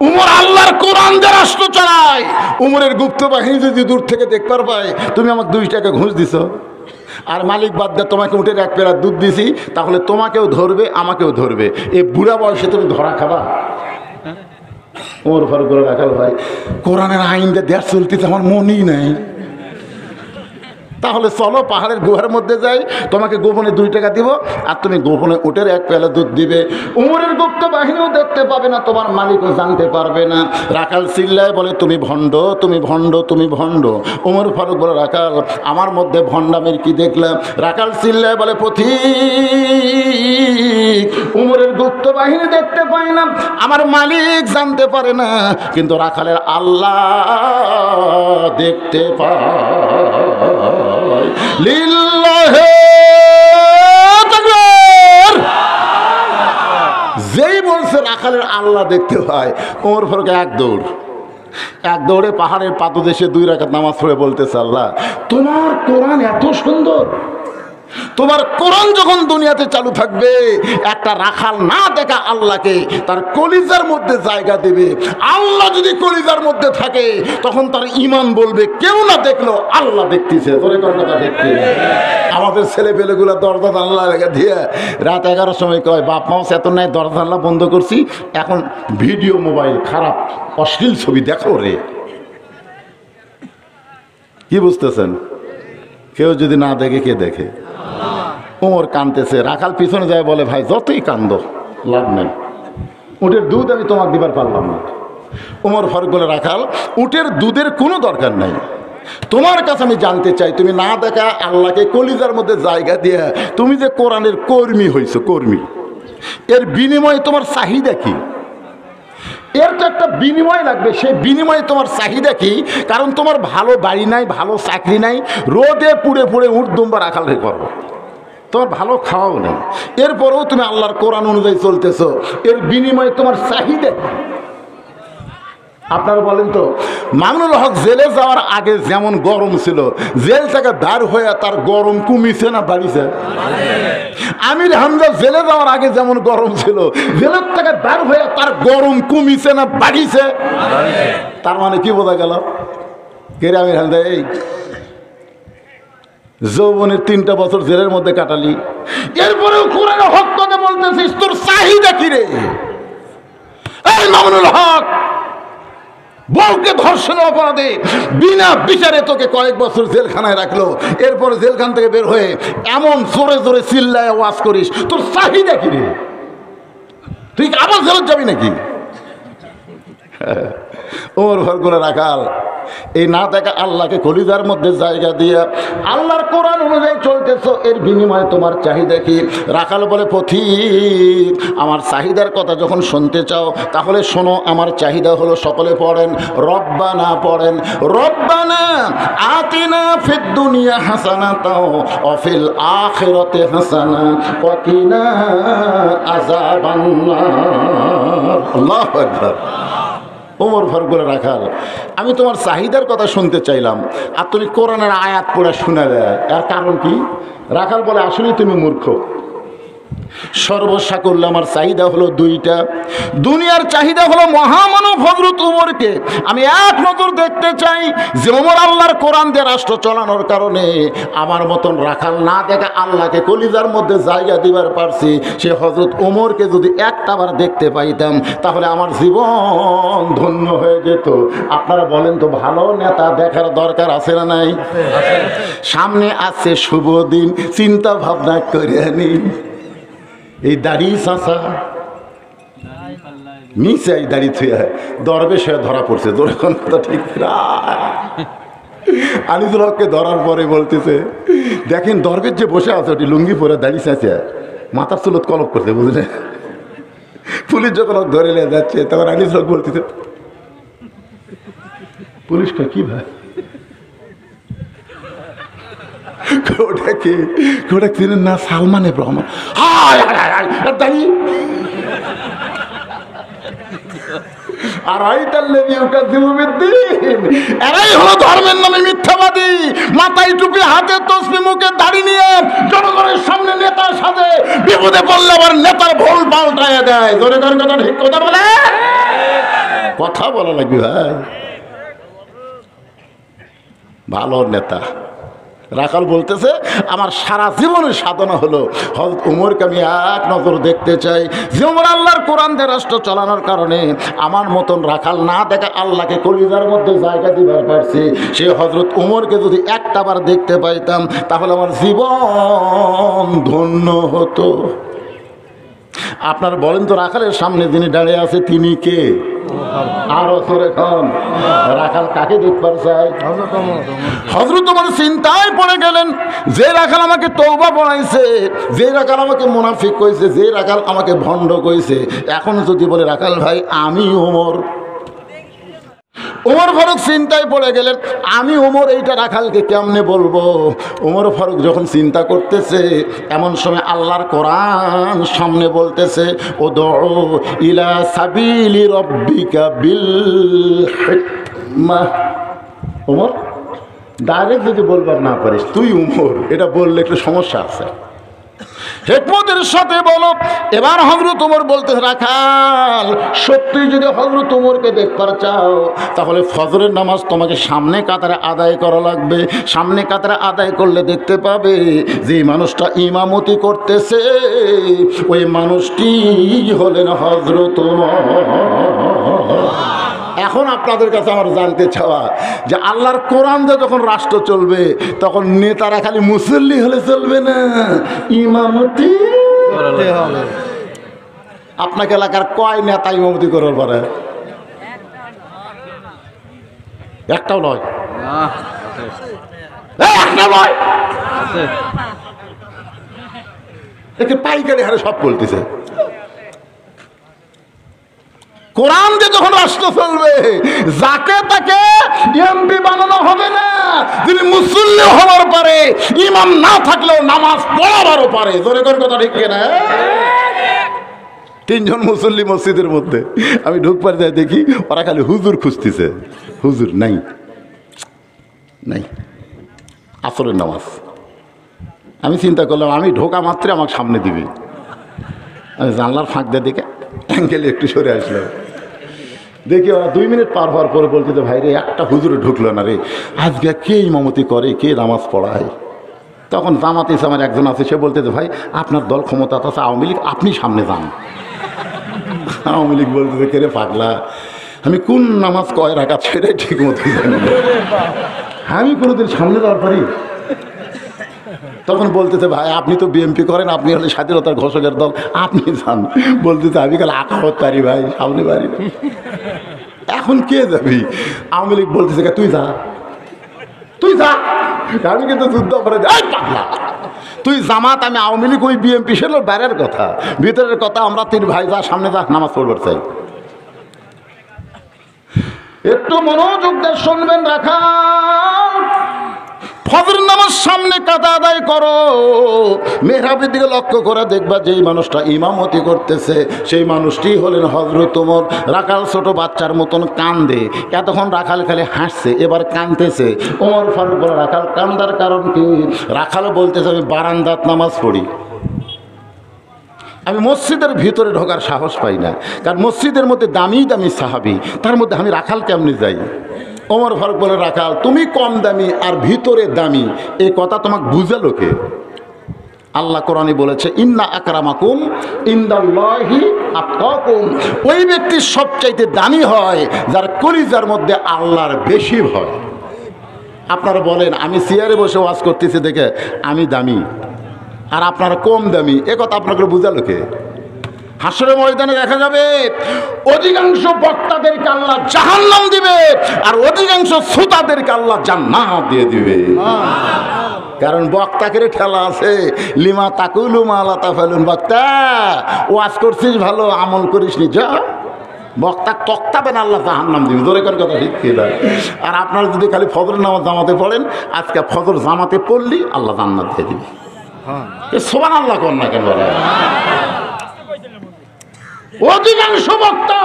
Speaker 1: উমর আল্লাহর কোরআন দিয়ে রাষ্ট্র চালায়। উমরের গুপ্ত বাহিনী যদি দূর থেকে দেখতে পারবাই তুমি আমাকে 2 টাকা ঘুষ দিছো, আর মালিক বাদ দিয়ে তোমাকে উঠে এক পেলা দুধ দিছি, তাহলে তোমাকেও ধরবে আমাকেও ধরবে, এই বুড়া বয়সে তুমি ধরা খাবা? ওমর ফারুক বলে, রাখাল ভাই কোরআনের আইন দিয়ে দেশ চলতেছে আমার মনই নাই, তাহলে চলো পাহাড়ের গুহার মধ্যে যাই, তোমাকে গোপনে 2 টাকা দিব আর তুমি গোপনে উটের এক পেলা দুধ দিবে। উমরের গুপ্ত বাহিনীও দেখতে পাবে না, তোমার মালিকও জানতে পারবে না। রাখাল চিল্লায় বলে, তুমি ভণ্ড, তুমি ভণ্ড, তুমি ভণ্ড। ওমর ফারুক বলে, রাখাল আমার মধ্যে ভণ্ডামের কি দেখলাম? রাখাল চিল্লায় বলে, পথিক উমরের গুপ্ত বাহিনী দেখতে পায় না, আমার মালিক জানতে পারে না, কিন্তু রাখালের আল্লাহ দেখতে পায়। লিল্লাহে তাকবীর। যেই বলছে রাখালের আল্লাহ দেখতে পায়, ওমর ফারুক এক দৌড়ে পাহাড়ের পাদদেশে 2 রাকাত নামাজ পড়ে বলতেছে, আল্লাহ তোমার কোরআন এত সুন্দর, তোমার কোরআন যখন দুনিয়াতে চালু থাকবে একটা রাখাল না দেখা আল্লাহকে তার কলিজার মধ্যে জায়গা দেবে। আল্লাহ যদি কলিজার মধ্যে থাকে তখন তার ঈমান বলবে কেউ না দেখলো আল্লাহ দেখতেছে। তোরে কথা দেখতে আমাদের ছেলে পেলেগুলো দরজা জানলা লেগে দিয়ে রাত 11টার সময় কয়, বাপ মা এত নাই দরজা জানলা বন্ধ করছি, এখন ভিডিও মোবাইল খারাপ অশ্লীল ছবি দেখো রে। কি বুঝতেছেন? কেউ যদি না দেখে কে দেখে? ওমর কানতেছে। রাখাল পিছনে যায় বলে, ভাই যতই কান্দ লাভ নেই, উটের দুধ আমি তোমাকে দিবার পারলাম না। ওমর ফারুক বলে, রাখাল উটের দুধের কোনো দরকার নাই, তোমার কাছে আমি জানতে চাই তুমি না দেখা আল্লাহকে কলিজার মধ্যে জায়গা দিয়ে তুমি যে কোরআনের কর্মী হইছো, কর্মী, এর বিনিময়ে তোমার চাহিদা কি? এর তো একটা বিনিময় লাগবে, সেই বিনিময়ে তোমার চাহিদা কি? কারণ তোমার ভালো বাড়ি নাই, ভালো চাকরি নাই, রোদে পুড়ে পুড়ে উট দুম্বা রাখাল রে করো, তোমার ভালো খাওয়াও নেই, এরপরেও তুমি আল্লাহর কোরআন অনুযায়ী চলতেছো, এর বিনিময়ে তোমার চাহিদা। আপনারা বলেন তো, মামুনুল হক জেলে যাওয়ার আগে যেমন গরম ছিল, জেল থেকে বের হয়ে তার গরম কমিছে না বাড়িছে? আমির হামজা জেলে যাওয়ার আগে যেমন গরম ছিল, জেলের থেকে বের হয়ে তার গরম কমিছে না বাড়িছে? তার মানে কি বোঝা গেল? কে রে আমির হামজা? এই যৌবনের 3টা বছর জেলের মধ্যে কাটালি, এরপরেও কোরআনের হক কথা বলতেছিস, তোর চাহিদা কি রে? এই মামুনুল হক বউকে ধর্ষণের অপরাধে বিনা বিচারে তোকে কয়েক বছর জেলখানায় রাখলো, এরপরে জেলখান থেকে বের হয়ে এমন জোরে জোরে চিল্লায় ওয়াজ করিস, তোর চাহিদা কি রে? তুই আবার জেলত যাবি নাকি? ওমর ফারুক বলে, রাখাল এই না দেখা আল্লাহকে কলিজার মধ্যে জায়গা দিয়ে আল্লাহর কোরআন অনুযায়ী চলতেছো, এর বিনিময়ে তোমার চাহিদা কি? রাখাল বলে, পথিক আমার চাহিদার কথা যখন শুনতে চাও তাহলে শোনো, আমার চাহিদা হলো, সকলে পড়েন রব্বানা, পড়েন রব্বানা আতিনা ফিদ দুনিয়া হাসানাতাও ওয়া ফিল আখিরাতি হাসানা ওয়া কিনা আযাবান্নার। আল্লাহু আকবার। ওমর ফারুক বলে, রাখাল আমি তোমার চাহিদার কথা শুনতে চাইলাম আর তুমি কোরআনের আয়াত পড়ে শুনে দেয়, এর কারণ কি? রাখাল বলে, আসলে তুমি মূর্খ। সর্বস্বা করলে আমার চাহিদা হলো 2টা। দুনিয়ার চাহিদা হলো মহামানব হযরত উমরকে আমি এক নজর দেখতে চাই, যে ওমর আল্লাহর কোরআন দিয়ে রাষ্ট্র চালানোর কারণে আমার মতন রাখাল না দেখা আল্লাহকে কলিজার মধ্যে জায়গা দিবার পারছি, সে হযরত ওমরকে যদি একটাবার দেখতে পাইতাম তাহলে আমার জীবন ধন্য হয়ে যেত। আপনারা বলেন তো, ভালো নেতা দেখার দরকার আছে না নাই? সামনে আছে শুভ দিন, চিন্তা ভাবনা করে আনি। এই দাড়ি চাষা নিচে এই দাড়ি থুয়া দরবেশ হয়ে ধরা পড়ছে, তোর এখন কথা ঠিক না। আনিসুল হককে ধরার পরে বলতেছে, দেখেন দরবেশ যে বসে আছে ওটি লুঙ্গি পরে দাঁড়িয়ে আছে, মাথার চুলত কলপ করছে, বুঝলেন? পুলিশ যখন ওকে ধরে নিয়ে যাচ্ছে তখন আনিসুল হক বলতেছে, পুলিশটা কি ভাই ওটা কে, ওটা চিনেন না? সালমান এফ রহমান। দাঁড়িয়ে আর এরাই হলো ধর্মের নামে মিথ্যাবাদী, মাথায় টুপি, হাতে তসবি, মুখে দাড়ি নিয়ে জনগণের সামনে নেতা সাজে, বিপদে পড়লে আবার নেতার ভোল পাল্টায় দেয়। জনগণ কথা ঠিক কথা বলে, কথা বলা লাগবে ভাই। ভালো নেতা রাখাল বলতেছে, আমার সারা জীবনের সাধনা হলো হযরত উমরকে আমি এক নজর দেখতে চাই। যে উমর আল্লাহর কোরআন দিয়ে রাষ্ট্র চালানোর কারণে আমার মতন রাখাল না দেখে আল্লাহকে কলিজার মধ্যে জায়গা দিবার পারছি, সে হযরত উমরকে যদি একটা বার দেখতে পাইতাম তাহলে আমার জীবন ধন্য হতো। আপনার বলেন তো, রাখালের সামনে যিনি দাঁড়িয়ে আছে তিনি কে? আরো সরে খান, রাখাল কাকে দেখবার চাই? হযরত ওমর চিন্তায় পড়ে গেলেন, যে রাখাল আমাকে তওবা পড়াইছে, যে রাখাল আমাকে মুনাফিক কইছে, যে রাখাল আমাকে ভণ্ড কইছে, এখন যদি বলে রাখাল ভাই আমি ওমর। ওমর ফারুক চিন্তায় পড়ে গেলেন, আমি ওমর এইটা রাখালকে কেমনে বলবো? ওমর ফারুক যখন চিন্তা করতেছে, এমন সময় আল্লাহর কোরআন সামনে বলতেছে, উদউ ইলা সাবিলি রাব্বিকা বিল হিকমাহ। ওমর ডাইরেক্ট যদি বলবার না পারিস তুই ওমর, এটা বললে একটু সমস্যা আছে, হিকমতের সাথে বলো। এবার হযরত ওমর বলতে, রাখাল সত্যি যদি হযরত ওমরকে দেখবার চাও তাহলে ফজরের নামাজ তোমাকে সামনে কাতারে আদায় করা লাগবে। সামনে কাতারে আদায় করলে দেখতে পাবে যে মানুষটা ইমামতি করতেছে ওই মানুষটি হলেন হযরত ওমর। এখন আপনাদের কাছে আমার জানতে চাওয়া যে আল্লাহর কোরআন দিয়ে যখন রাষ্ট্র চলবে তখন নেতারা খালি মুসল্লি হলে চলবে না, ইমামতি হবে। আপনাকে এলাকার কয় নেতা ইমামতি করার পরে? একটাও নয়, একটা নয়, একে পাইকারি হারে সব বলতেছে। কোরআন দিয়ে যখন রাষ্ট্র চলবে যাকে তাকে এমপি বানানো হবে না, যিনি মুসল্লি হওয়ার পারে, ইমাম না থাকলেও নামাজ পড়াবারও পারে। জোরে করে কথা ঠিক না? তিনজন মুসল্লি মসজিদের মধ্যে, আমি ঢুকবার যাই দেখি ওরা খালি হুজুর খুঁজতেছে, হুজুর নাই নাই, আসরের নামাজ। আমি চিন্তা করলাম আমি ঢোকা মাত্র আমাকে সামনে দিবি, আমি জানলার ফাঁক দিয়ে দেখে অ্যাঙ্গেলে একটু সরে আসলাম, দেখি ওরা 2 মিনিট পার হওয়ার পরে বলতে, ভাই রে একটা হুজুরে ঢুকলো না রে, আজকে কে ইমামতি করে, কে নামাজ পড়ায়? তখন জামাতে ইসলামের একজন আছে, সে বলতে, ভাই আপনার দল ক্ষমতা আছে, আওয়ামী লীগ, আপনি সামনে যান। আওয়ামী লীগ বলতে, কে রে পাগলা, আমি কোন নামাজ কয় রাকাত সেটাই ঠিক মতো জানি না, আমি কোনোদিন সামনে যাওয়ার পারি? তখন বলতেছে, ভাই আপনি তো বিএনপি করেন, আপনি হলে স্বাধীনতার ঘোষকের দল, আপনি যান। বলতেছে, আমি কাল আঁকাবত পারি ভাই, সামনে পারি না। এখন কে যাবি? আওয়ামী লীগ বলতেছে, তুই যা, তুই যা, আমি কিন্তু যুদ্ধ করে যাই পাগলা, তুই জামাত, আমি আওয়ামী লীগ, ওই বিএনপি, সেগুলো বাইরের কথা, ভিতরের কথা আমরা 3 ভাই যা, সামনে যা, নামাজ পড়বার চাই। একটু মনোযোগ দিয়ে শুনবেন, রাখা ফজর নামাজ সামনে কাতা আদায় করো, মেহরাবের দিকে লক্ষ্য করে দেখবা যেই মানুষটা ইমামতি করতেছে সেই মানুষটি হলেন হযরত ওমর। রাখাল ছোট বাচ্চার মতন কান্দে, এতক্ষণ রাখাল খালি হাসছে, এবার কাঁদতেছে। ওমর ফারুক বলে, রাখাল কান্দার কারণ কি? রাখাল বলতেছে, আমি বারান্দাত নামাজ পড়ি, আমি মসজিদের ভিতরে ঢোকার সাহস পাই না, কারণ মসজিদের মধ্যে দামি দামি সাহাবী, তার মধ্যে আমি রাখাল কেমনি যাই? ওমর ফারুক বলে, রাখাল তুমি কম দামি আর ভিতরে দামি, এই কথা তোমাকে বুঝালো কে? আল্লাহ কোরআনে বলেছে, ইন্না আকরামাকুম ইনদাল্লাহি আতকাকুম, ওই ব্যক্তি সবচাইতে দামি হয় যার কলিজার মধ্যে আল্লাহর বেশি ভয়। আপনারা বলেন, আমি চেয়ারে বসে ওয়াজ করতেছি দেখে আমি দামি আর আপনারা কম দামি, এ কথা আপনাকে বুঝালো কে? হাসরের ময়দানে দেখা যাবে অধিকাংশ বক্তাদেরকে আল্লাহ জাহান্নাম দিবে আর অধিকাংশ শ্রোতাদেরকে আল্লাহ জান্নাত দিয়ে দিবে। কারণ বক্তাকে ঠেলা আছে, লিমা তাকুলু মালা তাফালুন, বক্তা ওয়াজ করছিস ভালো, আমল করিস নি, যা বক্তা তক্তাবেন আল্লাহ জাহান্নাম দিবে। জোরে করে কথা ঠিক কি না? আর আপনারা যদি খালি ফজরের নামাজ জামাতে পড়েন, আজকে ফজর জামাতে পড়লি আল্লাহ জান্নাত দিয়ে দিবে। সুবহানাল্লাহ কোন না কেন বলে? অধিকাংশ বক্তা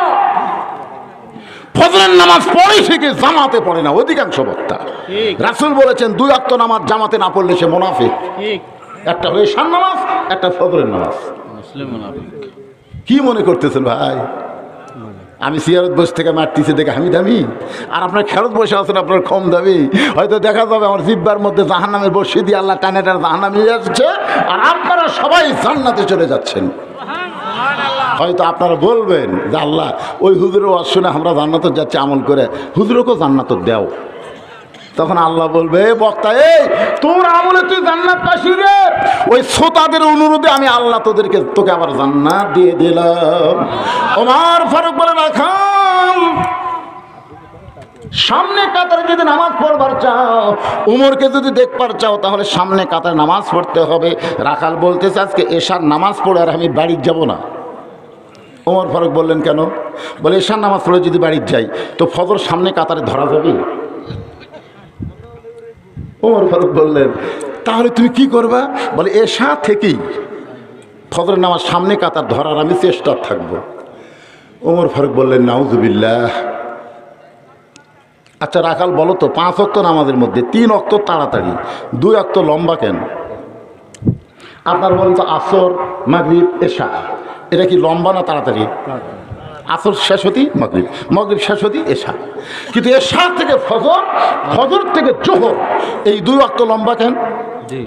Speaker 1: ফজরের নামাজ পড়ে থেকে জামাতে পড়ে না, অধিকাংশ বক্তা। রাসূল বলেছেন 2 ওয়াক্ত নামাজ জামাতে না পড়লে সে মুনাফিক। একটা হলো ঈশার নামাজ, একটা ফজরের নামাজ।
Speaker 3: মুসলিম মুনাফিক।
Speaker 1: কি মনে করতেছেন ভাই? আমি সিয়ারত বসে থেকে মারতেছি দেখে আমি দামি, আর আপনার খেরত বসে আছেন আপনার কম দামি। হয়তো দেখা যাবে আমার জিব্বার মধ্যে জাহান্নামের বসি দিয়ে আল্লাহ টানে টানে জাহান্নামে নিয়ে যাচ্ছে, আর আপনারা সবাই জান্নাতে চলে যাচ্ছেন। হয়তো আপনারা বলবেন যে আল্লাহ ওই হুজুরের ওয়াজ শুনে আমরা জান্নাতে যাচ্ছি আমল করে, হুজুরকেও জান্নাত দাও। তখন আল্লাহ বলবে, বক্তা এই তোর আমলে তুই জান্নাত পাসি রে, ওই শ্রোতাদের অনুরোধে আমি আল্লাহ তোকে আবার জান্নাত দিয়ে দিলাম। ওমর ফারুক বলে রাখাল, সামনে কাতারে যদি নামাজ পড়বার চাও, উমরকে যদি দেখবার চাও, তাহলে সামনে কাতারে নামাজ পড়তে হবে। রাখাল বলতেছে আজকে এশার নামাজ পড়ে আর আমি বাড়ি যাব না। ওমর ফারুক বললেন কেন? বলে এশার নামাজ পড়ে যদি বাড়ি যাই তো ফজর সামনে কাতারে ধরা যাবে। ওমর ফারুক বললেন তাহলে তুমি কি করবা? বলে এশা থেকেই ফজরের নামাজ সামনে কাতার ধরার আমি চেষ্টা থাকবো। ওমর ফারুক বললেন নাউজুবিল্লাহ। আচ্ছা রাখাল বলো তো 5 ওয়াক্ত নামাজের মধ্যে 3 ওয়াক্ত তাড়াতাড়ি, 2 ওয়াক্ত লম্বা কেন? আপনার বলেন তো আসর মাগরিব এশা, এটা কি লম্বা না তাড়াতাড়ি? আসর শেষ হতি মাগরিব, মাগরিব শেষ হতি এশা। কিন্তু এশা থেকে ফজর, ফজর থেকে জোহর, এই 2 ওয়াক্ত লম্বা কেন?
Speaker 3: জি।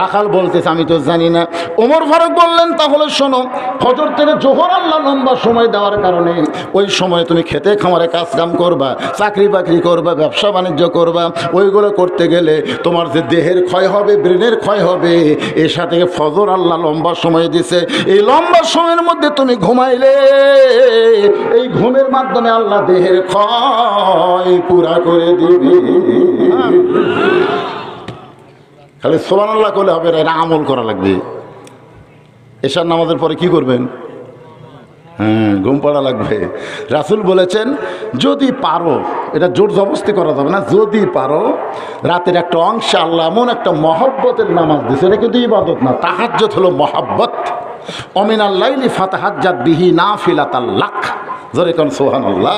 Speaker 1: রাখাল বলতেছে আমি তো জানি না। ওমর ফারুক বললেন তাহলে শোনো, ফজর থেকে জোহর আল্লাহ লম্বা সময় দেওয়ার কারণে ওই সময় তুমি খেতে খামারে কাজ কাম করবা, চাকরি বাকরি করবা, ব্যবসা বাণিজ্য করবা। ওইগুলো করতে গেলে তোমার যে দেহের ক্ষয় হবে, ব্রেনের ক্ষয় হবে, এর সাথে ফজর আল্লাহ লম্বা সময় দিছে। এই লম্বা সময়ের মধ্যে তুমি ঘুমাইলে এই ঘুমের মাধ্যমে আল্লাহ দেহের ক্ষয় পুরা করে দিবে। খালি সুবহানাল্লাহ করলে হবে না, এটা আমল করা লাগবে। এশার নামাজের পরে কি করবেন? ঘুম পড়া লাগবে। রাসূল বলেছেন যদি পারো, এটা জোর জবরদস্তি করা যাবে না, যদি পারো রাতের একটা অংশে আল্লাহ এমন একটা মহব্বতের নামাজ দিছে, এটা কিন্তু ইবাদত না, তাহাজ্জুদ হলো মহব্বত। অমিনাল লাইলি ফাতাহাজ্জাদ বিহি নাফিলাতাল লাক, জোরে কোন সুবহানাল্লাহ।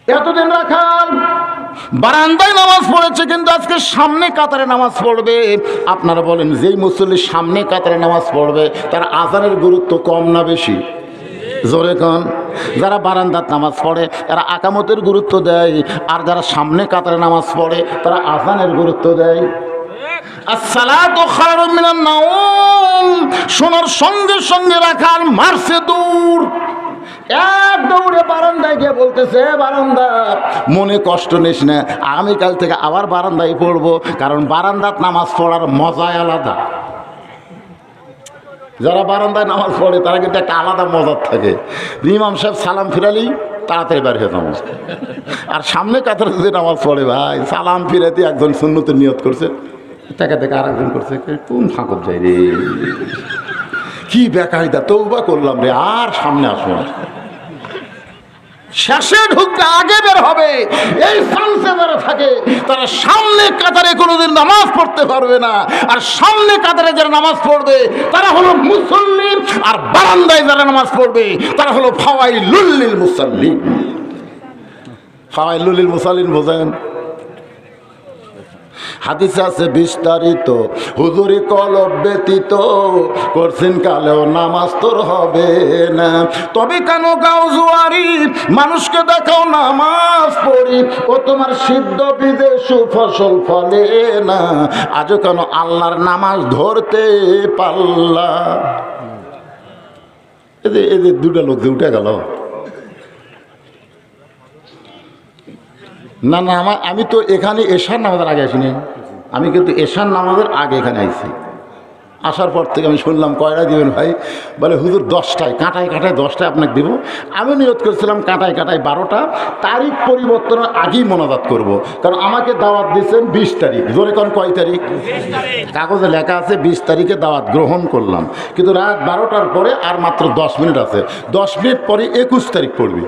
Speaker 1: এতদিন রাখাল বারান্দায় নামাজ পড়েছে, কিন্তু আজকে সামনে কাতারে নামাজ পড়বে। আপনারা বলেন যেই মুসল্লি সামনে কাতারে নামাজ পড়বে তার আজানের গুরুত্ব কম না বেশি? জোরে কন। যারা বারান্দার নামাজ পড়ে তারা আকামতের গুরুত্ব দেয়, আর যারা সামনে কাতারে নামাজ পড়ে তারা আজানের গুরুত্ব দেয়। আসসালাতু খায়রুম মিনান নাওম, শোনার সঙ্গে সঙ্গে রাখাল মারছে দূর, এক দৌড়ে বারান্দায় গিয়ে বলতেছে বারান্দা মনে কষ্ট নিস না, আমি কাল থেকে আবার বারান্দায় পড়বো, কারণ বারান্দাত নামাজ পড়ার মজাই আলাদা। যারা বারান্দায় নামাজ পড়ে তারা কিন্তু একটা আলাদা মজার থাকে। ইমাম সাহেব সালাম ফিরালেই তাড়াতাড়ি বের হয়ে নামাজ, আর সামনে কাতারে যদি নামাজ পড়ে ভাই সালাম ফিরাতে একজন সুন্নতের নিয়ত করছে, দেখা দেখা আর একজন করছে, কোন ফাঁকত যায় রে, কি বেকায়দা, তওবা করলাম রে, আর সামনে আসবো না। শেষে ঢুকতে আগে বের হবে, এই চান্সে যারা থাকে তারা সামনে কাতারে কোনোদিন নামাজ পড়তে পারবে না। আর সামনে কাতারে যারা নামাজ পড়বে তারা হলো মুসল্লি, আর বারান্দায় যারা নামাজ পড়বে তারা হলো ফাওয়াইলুল লিল মুসাল্লিন। ফাওয়াইলুল লিল মুসাল্লিন বোঝেন? হাদিসে আছে বিস্তারিত, হুজুরি কলব ব্যতীত করছেন কালেও নামাজ তোর হবে না। তবে কেন গাও জুয়ারি, মানুষকে দেখাও নামাজ পড়ি, ও তোমার সিদ্ধ বীজে সুফসল ফলে না, আজও কেন আল্লাহর নামাজ ধরতে পারলা? এদের 2টা লোক যে উঠে গেল না না, আমি তো এখানে এশার নামাজের আগে আসিনি, আমি কিন্তু এশার নামাজের আগে এখানে আইছি। আসার পর থেকে আমি শুনলাম কয়টা দিবেন ভাই? বলে হুজুর 10টায়, কাঁটায় কাঁটায় 10টায় আপনাকে দিব। আমি নিয়ত করেছিলাম কাঁটায় কাঁটায় 12টা, তারিখ পরিবর্তনের আগেই মোনাজাত করব। কারণ আমাকে দাওয়াত দিয়েছেন 20 তারিখ। জোরে কোন কয় তারিখ? কাগজে লেখা আছে 20 তারিখে দাওয়াত গ্রহণ করলাম, কিন্তু রাত 12টার পরে আর মাত্র 10 মিনিট আছে। 10 মিনিট পরে 21 তারিখ পড়বি।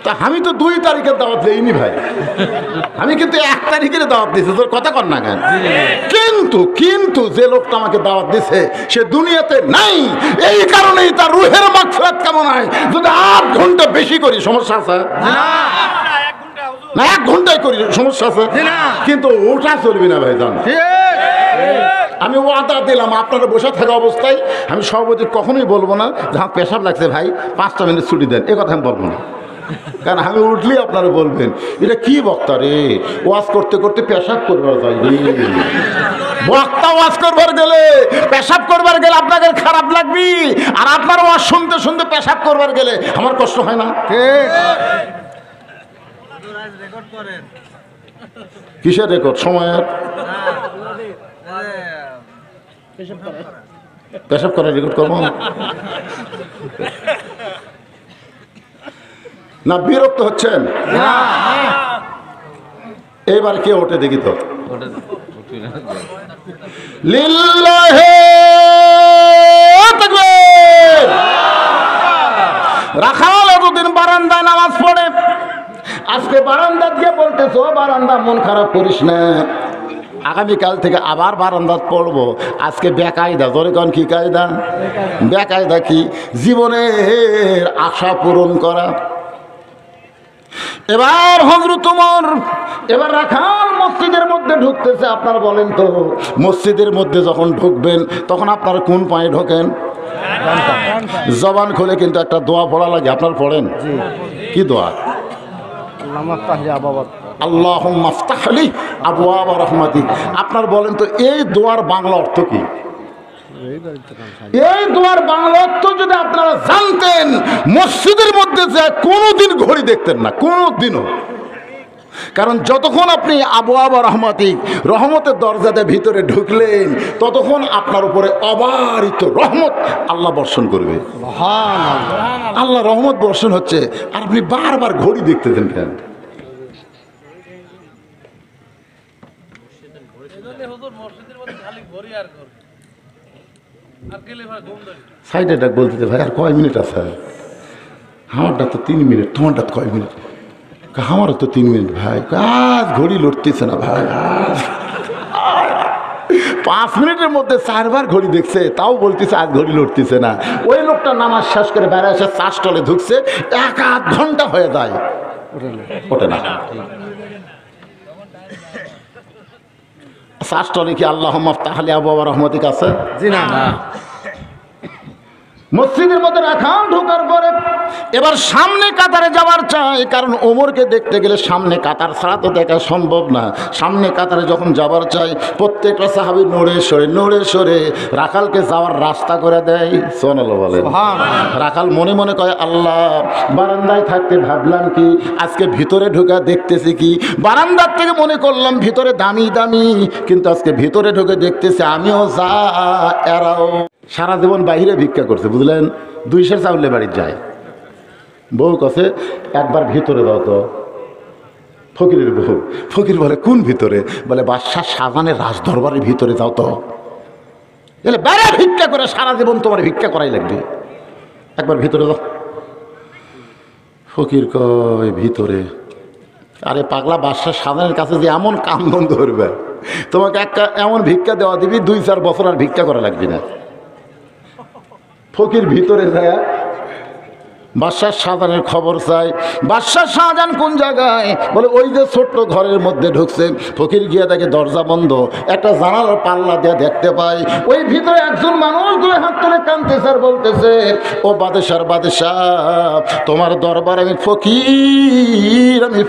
Speaker 1: তা আমি তো 2 তারিখের দাওয়াত দেইনি ভাই, আমি কিন্তু 1 তারিখের দাওয়াত দিয়েছি। তোর কথা কর না কেন? কিন্তু যে লোকটা আমাকে দাওয়াত দিছে সে দুনিয়াতে নাই, এই কারণেই তার রুহের মাগফিরাত কামনায় যদি 8 ঘন্টা বেশি করি সমস্যা আছে না? 1 ঘন্টায় করি সমস্যা আছে, কিন্তু ওটা চলবি না ভাই জান। আমি ওয়াদা দিলাম আপনারা বসে থাকা অবস্থায় আমি সভাপতি কখনোই বলবো না যা পেশাব লাগছে ভাই 5টা মিনিট ছুটি দেন, এ কথা আমি বলবো না। কারণ আমি উঠলেই আপনারা বলবেন এটা কি বক্তা রে, ওয়াজ করতে করতে পেশাব করবার যাই রে। বক্তা ওয়াজ করবার গেলে পেশাব করবার গেলে আপনাকে খারাপ লাগবে, আর আপনার ওয়াজ শুনতে শুনতে পেশাব করবার গেলে আমার কষ্ট হয় না? কিসের রেকর্ড? সময়ের পেশাব করার রেকর্ড করবো না? বিরক্ত হচ্ছেন? এবার কে ওঠে দেখি তো। লিল্লাহে তাকবীর। রাখাল এতদিন বারান্দায় নামাজ পড়ে, আজকে বারান্দা গিয়ে বলতেছো বারান্দা মন খারাপ করিস না, আগামীকাল থেকে আবার বারান্দাত পড়বো। আজকে বেকায়দা। ধরে কোন কি কায়দা? বেকায়দা কি? জীবনের আশা পূরণ করা। এবার হযরত ওমর এবার রাখাল মসজিদের মধ্যে ঢুকতেছে। আপনারা বলেন তো মসজিদের মধ্যে যখন ঢুকবেন তখন আপনারা কোন পায়ে ঢোকেন? জবান খুলে কিন্তু একটা দোয়া পড়া লাগে। আপনারা পড়েন? কি দোয়া? আল্লাহুম্মা আফতাহ লি আবওয়াব রাহমাতিক। আপনারা বলেন তো এই দোয়ার বাংলা অর্থ কি? এই দোয়ার বাংলা অর্থ যদি আপনারা জানতেন মসজিদের মধ্যে যে কোনোদিন ঘড়ি দেখতেন না, কোনোদিনও। কারণ যতক্ষণ আপনি আবওয়াব রাহমাতিক রহমতের দরজাতে ভিতরে ঢুকলেন ততক্ষণ আপনার উপরে অবারিত রহমত আল্লাহ বর্ষণ করবে। আল্লাহ রহমত বর্ষণ হচ্ছে, আর আপনি বারবার ঘড়ি দেখতেছেন কেন? সাইডে ডাক বলতে ভাই আর কয় মিনিট আছে? আমারটা তো 3 মিনিট, তোমারটা কয় মিনিট? আমারও তো 3 মিনিট ভাই। আজ ঘড়ি লড়তেছে না ভাই। 5 মিনিটের মধ্যে 4 বার ঘড়ি দেখছে, তাও বলতেছে আজ ঘড়ি লড়তেছে না। ওই লোকটা নামাজ শেষ করে বেড়া এসে চা স্টলে ঢুকছে, 1-8 ঘন্টা হয়ে যায়, ওঠে না। চা স্টলে কি আল্লাহুম্মা আফতাহ লি আবওয়াব রাহমাতিক আছে? জি না। মসজিদের মধ্যে রাখাল ঢোকার পরে এবার সামনে কাতারে যাওয়ার চাই, কারণ ওমরকে দেখতে গেলে সামনে কাতার ছাড়া তো দেখা সম্ভব না। সামনে কাতারে যখন যাবার চাই প্রত্যেকটা সাহাবী নড়ে সরে রাখালকে যাওয়ার রাস্তা করে দেয়। সুবহানাল্লাহ বলেন। রাখাল মনে মনে কয় আল্লাহ বারান্দায় থাকতে ভাবলাম কি, আজকে ভিতরে ঢোকা দেখতেছি কি, বারান্দার থেকে মনে করলাম ভিতরে দামি দামি, কিন্তু আজকে ভিতরে ঢুকে দেখতেছি আমিও যা এরাও। সারা জীবন বাইরে ভিক্ষা করছে বুঝলেন, 200 চাউলে বাড়ির যায়। বউ কাছে একবার ভিতরে দাও তো। ফকিরের বউ। ফকির বলে কোন ভিতরে? বলে বাদশাহ শাহজাহানের রাজ দরবারের ভিতরে যাও তো। এলে বাইরে ভিক্ষা করে সারা জীবন তোমার ভিক্ষা করাই লাগবে, একবার ভিতরে দাও। ফকির কয় ভিতরে? আরে পাগলা, বাদশাহ শাহজাহানের কাছে যে এমন কান্দন ধরবে, তোমাকে একটা এমন ভিক্ষা দেওয়া দিবি 2-4 বছর আর ভিক্ষা করা লাগবে না। ফকির ভিতরে যায় বাদশাহ শাহজাহানের খবর চাই। বাদশাহ শাহজাহান কোন জায়গায়? বলে ওই যে ছোট্ট ঘরের মধ্যে ঢুকছে। ফকির গিয়ে দেখে দরজা বন্ধ, একটা জানালার পাল্লা দিয়ে দেখতে পাই ওই ভিতরে একজন মানুষ 2 হাত তুলে কাঁদতেছে আর বলতেছে, ও বাদশার বাদশাহ, তোমার দরবার আমি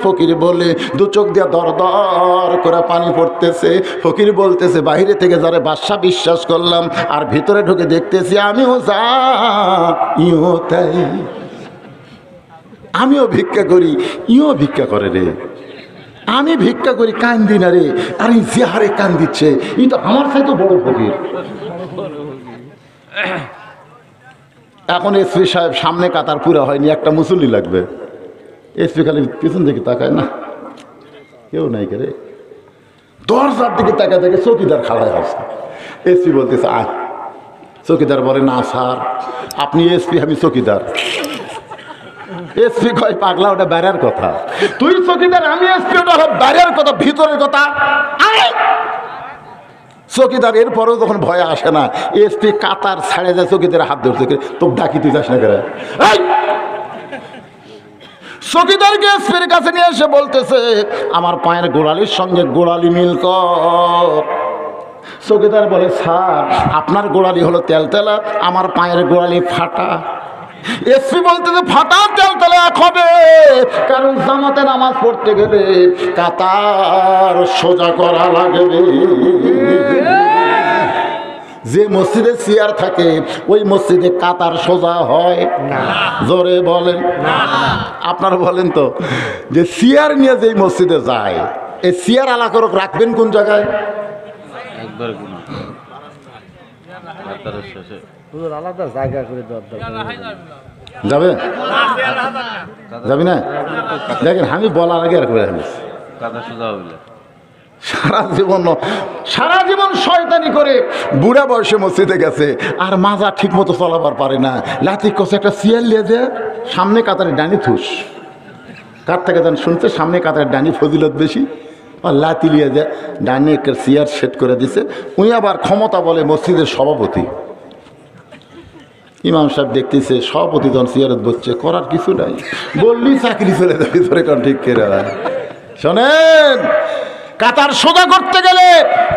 Speaker 1: ফকির বলে 2 চোখ দিয়ে দর দর করে পানি পড়তেছে। ফকির বলতেছে বাইরে থেকে যারা বাদশাহ বিশ্বাস করলাম, আর ভিতরে ঢুকে দেখতেছি আমিও যা ইও তাই, আমিও ভিক্ষা করি ইও ভিক্ষা করে রে। আমি ভিক্ষা করি কান্দি না রে, আর এই যে হারে কান দিচ্ছে এই তো আমার সাথে বড় ফকির। এখন এসপি সাহেব সামনে কাতার পুরা হয়নি, একটা মুসল্লি লাগবে। এসপি খালি পিছন দিকে তাকায়, না কেউ নাই কে রে, দরজার দিকে তাকায় থাকে চৌকিদার খাড়ায় আছে। এসপি বলতেছে আয়। চৌকিদার বলে না স্যার আপনি এসপি, আমি চৌকিদার। এসপি কয় পাগলা ওটা বাইরের কথা, তুই চৌকিদার আমি এসপি, ওটা হলো বাইরের কথা, ভিতরের কথা। চৌকিদার এরপরেও যখন ভয় আসে না, এসপি কাতার ছাড়ে যায়, চৌকিদার হাত ধরছে, তোর ডাকি তুই যাস না করে। চৌকিদারকে এসপির কাছে নিয়ে এসে বলতেছে আমার পায়ের গোড়ালির সঙ্গে গোড়ালি মিল কর। চৌকিদার বলে স্যার আপনার গোড়ালি হলো তেলতেলা, আমার পায়ের গোড়ালি ফাটা। এসপি বলতেছে ফাটা তেলতেলা এক হবে, কারণ জামাতে নামাজ পড়তে গেলে কাতার সোজা করা লাগবে। যে মসজিদে চেয়ার থাকে ওই মসজিদে কাতার সোজা হয় না। জোরে বলেন না। আপনারা বলেন তো যে চেয়ার নিয়ে যে মসজিদে যায়, এই চেয়ার আলাদা করে রাখবেন কোন জায়গায়?
Speaker 3: একবার কোনো কাতারের শেষে
Speaker 4: আলাদা জায়গা করে দেওয়ার
Speaker 1: যাবে যাবি না? দেখেন আমি বলার আগে আর করে
Speaker 3: কাতার সোজা হইলে
Speaker 1: সারা জীবন শয়তানি করে বুড়া বয়সে মসজিদে গেছে, আর মাজা ঠিক মতো চলাবার পারে না। লাতি কষে একটা চেয়ার লিয়ে যে সামনে কাতারে ডানি থুস, কার থেকে যেন শুনছে সামনে কাতারে ডানি ফজিলত বেশি, আর লাতি লিয়ে যে ডানি একটা চেয়ার সেট করে দিছে। উনি আবার ক্ষমতা বলে মসজিদের সভাপতি। ইমাম সাহেব দেখতেছে সভাপতি যখন চেয়ারত বসছে, করার কিছু নাই, বললি চাকরি চলে যাবে, ধরে কারণ ঠিক করে। শোনেন, কাতার সোজা করতে গেলে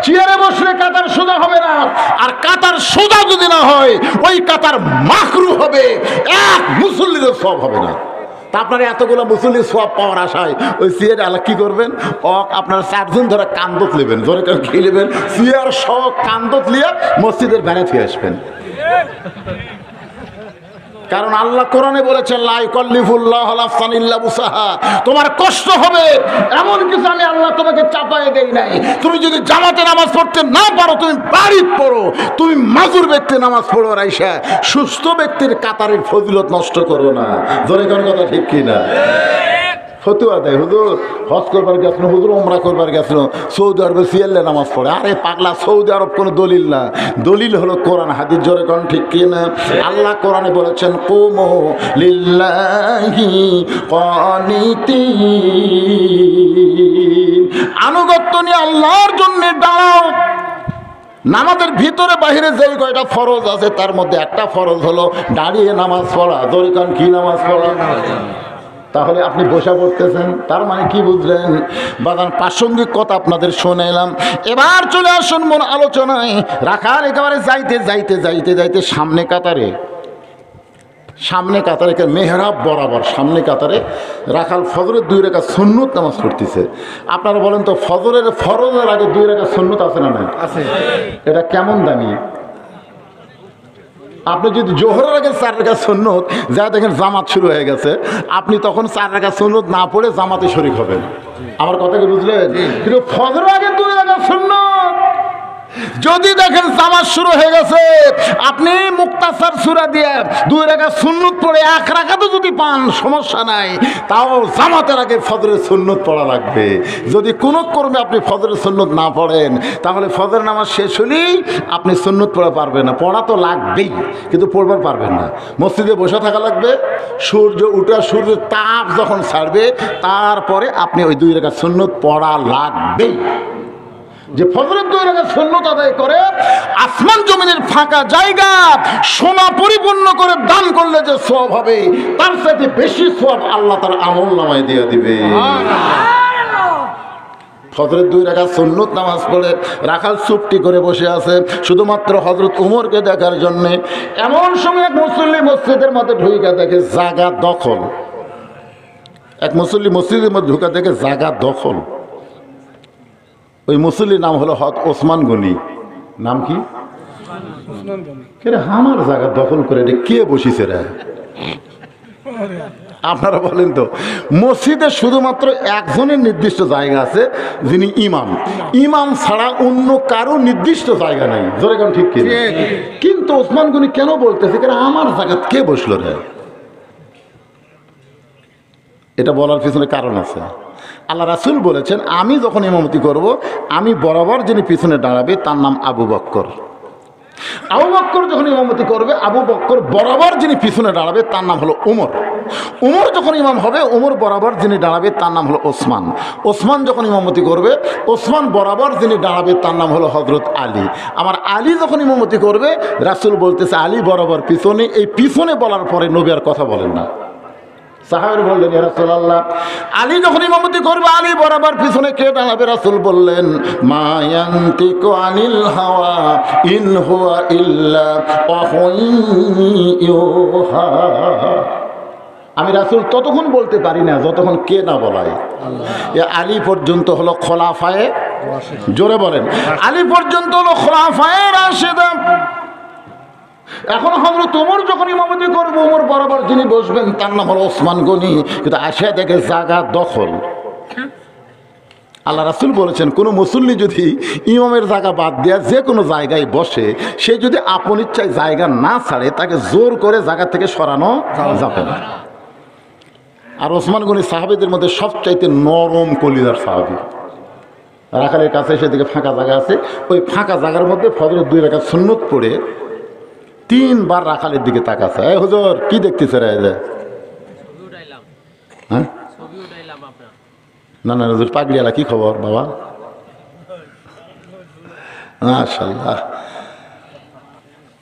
Speaker 1: চেয়ারে বসলে কাতার সোজা হবে না, আর কাতার সোজা যদি না হয় ওই কাতার মাকরু হবে, এক মুসল্লিরও সব হবে না। তা আপনারা এতগুলো মুসল্লির সব পাওয়ার আশায় ওই চেয়ার আলা কি করবেন, আপনারা 4 জন ধরে কান্দত নেবেন, ধরে খেয়ে নেবেন, চেয়ার সহ কান্দত নিয়ে মসজিদের বেড়া থেকে আসবেন। কারণ আল্লাহ কোরআনে বলেছেন লা ইউকাল্লিফুল্লাহু নাফসান ইল্লা বুসাহা, তোমার কষ্ট হবে এমন কিছু আমি আল্লাহ তোমাকে চাপায়ে দেই নাই। তুমি যদি জামাতে নামাজ পড়তে না পারো তুমি বাড়িতে পড়ো, তুমি মাজুর ব্যক্তি নামাজ পড়ো, রাইসা সুস্থ ব্যক্তির কাতারের ফজিলত নষ্ট করো না। জোরে কোন কথা ঠিক কি না? ফতুয়া দেয় হুজুর হজ করবার গেছিল, হুজুর ওমরা করবার গেছিল, সৌদি আরবে সিয়াল্লে নামাজ পড়ে। আরে পাগলা, সৌদি আরব কোনো দলিল না, দলিল হলো কোরআন হাদিস। জোরে কোন ঠিক কি না? আল্লাহ কোরআনে বলেছেন কুমু লিল্লাহি কানিতিন, আনুগত্য নিয়ে আল্লাহর জন্য দাঁড়াও। নামাজের ভিতরে বাহিরে যে কয়টা ফরজ আছে তার মধ্যে একটা ফরজ হলো দাঁড়িয়ে নামাজ পড়া। জোরে কোন কি নামাজ পড়া? তাহলে আপনি বসে পড়তেছেন, তার মানে কি বুঝলেন? বাগান প্রাসঙ্গিক কথা আপনাদের শোনাইলাম। এবার চলে আসুন মন আলোচনায়। রাখার একেবারে যাইতে যাইতে যাইতে যাইতে সামনে কাতারে মেহরাব বরাবর সামনে কাতারে রাখাল ফজরের 2 রাকাত সুন্নত নামাজ পড়তেছে। আপনারা বলেন তো ফজরের ফরজের আগে 2 রাকাত সুন্নত আছে না নাই? আছে। এটা কেমন দামি? আপনি যদি জোহরের আগে 4 রাকাত সুন্নত যা দেখেন জামাত শুরু হয়ে গেছে, আপনি তখন 4 রাকাত সুন্নত না পড়ে জামাতে শরীক হবেন। আমার কথা কি বুঝলেন? কিন্তু ফজরের আগে 2 রাকাত সুন্নত যদি দেখেন জামাত শুরু হয়ে গেছে, আপনি মুক্তাসার সূরা দিয়ে 2 রাকাত সুন্নত পড়ে 1 রাকাতও যদি পান সমস্যা নাই, তাও জামাতের আগে ফজরের সুন্নত পড়া লাগবে। যদি কোনো কর্মে আপনি ফজরের সুন্নত না পড়েন, তাহলে ফজর নামাজ শেষ হলেই আপনি সুন্নত পড়া পারবেন না। পড়া তো লাগবেই, কিন্তু পড়বার পারবেন না। মসজিদে বসে থাকা লাগবে, সূর্য উঠা সূর্যের তাপ যখন ছাড়বে তারপরে আপনি ওই 2 রাকাত সুন্নত পড়া লাগবেই। যে ফজরের 2 রাকাত সুন্নত আদায় করে আসমান জমিনের ফাঁকা জায়গা সোনা পরিপূর্ণ করে দান করলে যে সওয়াব হবে, তার সাথে বেশি সওয়াব আল্লাহ তার আমলনামায় দিয়ে দিবে। ফজরের 2 রাকাত সুন্নত নামাজ পড়ে রাখাল চুপটি করে বসে আছে শুধুমাত্র হযরত উমরকে দেখার জন্যে। এমন সময় এক মুসল্লি মসজিদের মধ্যে ঢুকে দেখে জায়গা দখল। এক মুসল্লি মসজিদের মধ্যে ঢুকে দেখে জায়গা দখল। ওই মুসল্লির নাম হলো ওসমান গনি। নাম কি? আমার জায়গা দখল করে রে কে বসিছে রে? আপনারা বলেন তো, মসজিদে শুধুমাত্র একজনের নির্দিষ্ট জায়গা আছে, যিনি ইমাম। ইমাম ছাড়া অন্য কারো নির্দিষ্ট জায়গা নাই। জোরে কোন ঠিক কি? কিন্তু ওসমান গনি কেন বলতেছে কেন আমার জায়গা কে বসলো রে? এটা বলার পিছনে কারণ আছে। আল্লাহ রাসূল বলেছেন, আমি যখন ইমামতি করব, আমি বরাবর যিনি পিছনে দাঁড়াবে তার নাম আবু বকর। আবু বকর যখন ইমামতি করবে, আবু বকর বরাবর যিনি পিছনে দাঁড়াবে তার নাম হলো উমর। উমর যখন ইমাম হবে, উমর বরাবর যিনি দাঁড়াবে তার নাম হলো ওসমান। ওসমান যখন ইমামতি করবে, ওসমান বরাবর যিনি দাঁড়াবে তার নাম হলো হযরত আলী। আমার আলী যখন ইমামতি করবে, রাসূল বলতেছে আলী বরাবর পিছনে। এই পিছনে বলার পরে নবী আর কথা বলেন না। সাহাবীরা বললেন, ইয়া রাসূলুল্লাহ, আলী যখন ইমামতি করবে, আলী বরাবর পিছনে কে দাঁড়াবে? রাসূল বললেন, মা ইয়ানতিকু আনিল হাওয়া ইন হুয়া ইল্লা ওয়াহয়ুহা। আমি রাসূল ততক্ষণ বলতে পারি না যতক্ষণ কে না বলায়। আলী পর্যন্ত হলো খোলাফায়ে, জোরে বলেন, আলী পর্যন্ত হলো খোলাফায়ে রাশিদা। এখন হযরত ওমর যখন ইমামতি করবে, ওমর বরাবর যিনি বসবেন তার নাম হলো ওসমান গনি। কিন্তু আসিয়া দেখে জায়গা দখল। আল্লাহ রাসূল বলেছেন, কোনো মুসল্লি যদি ইমামের জায়গা বাদ দেওয়া যে কোনো জায়গায় বসে, সে যদি আপন ইচ্ছায় জায়গা না ছাড়ে, তাকে জোর করে জায়গা থেকে সরানো যাবে না। আর ওসমান গনি সাহাবীদের মধ্যে সবচাইতে নরম কলিজার সাহাবী। রাখালের কাছে সেদিকে ফাঁকা জায়গা আছে, ওই ফাঁকা জায়গার মধ্যে ফজরের 2 রাকাত সুন্নত পড়ে 3 বার রাখালের দিকে তাকাচ্ছে। এই হুজুর কি দেখতেছে রে? হ্যাঁ, না না হুজুর পাগড়িওয়ালা, কি খবর বাবা? মাশাআল্লাহ।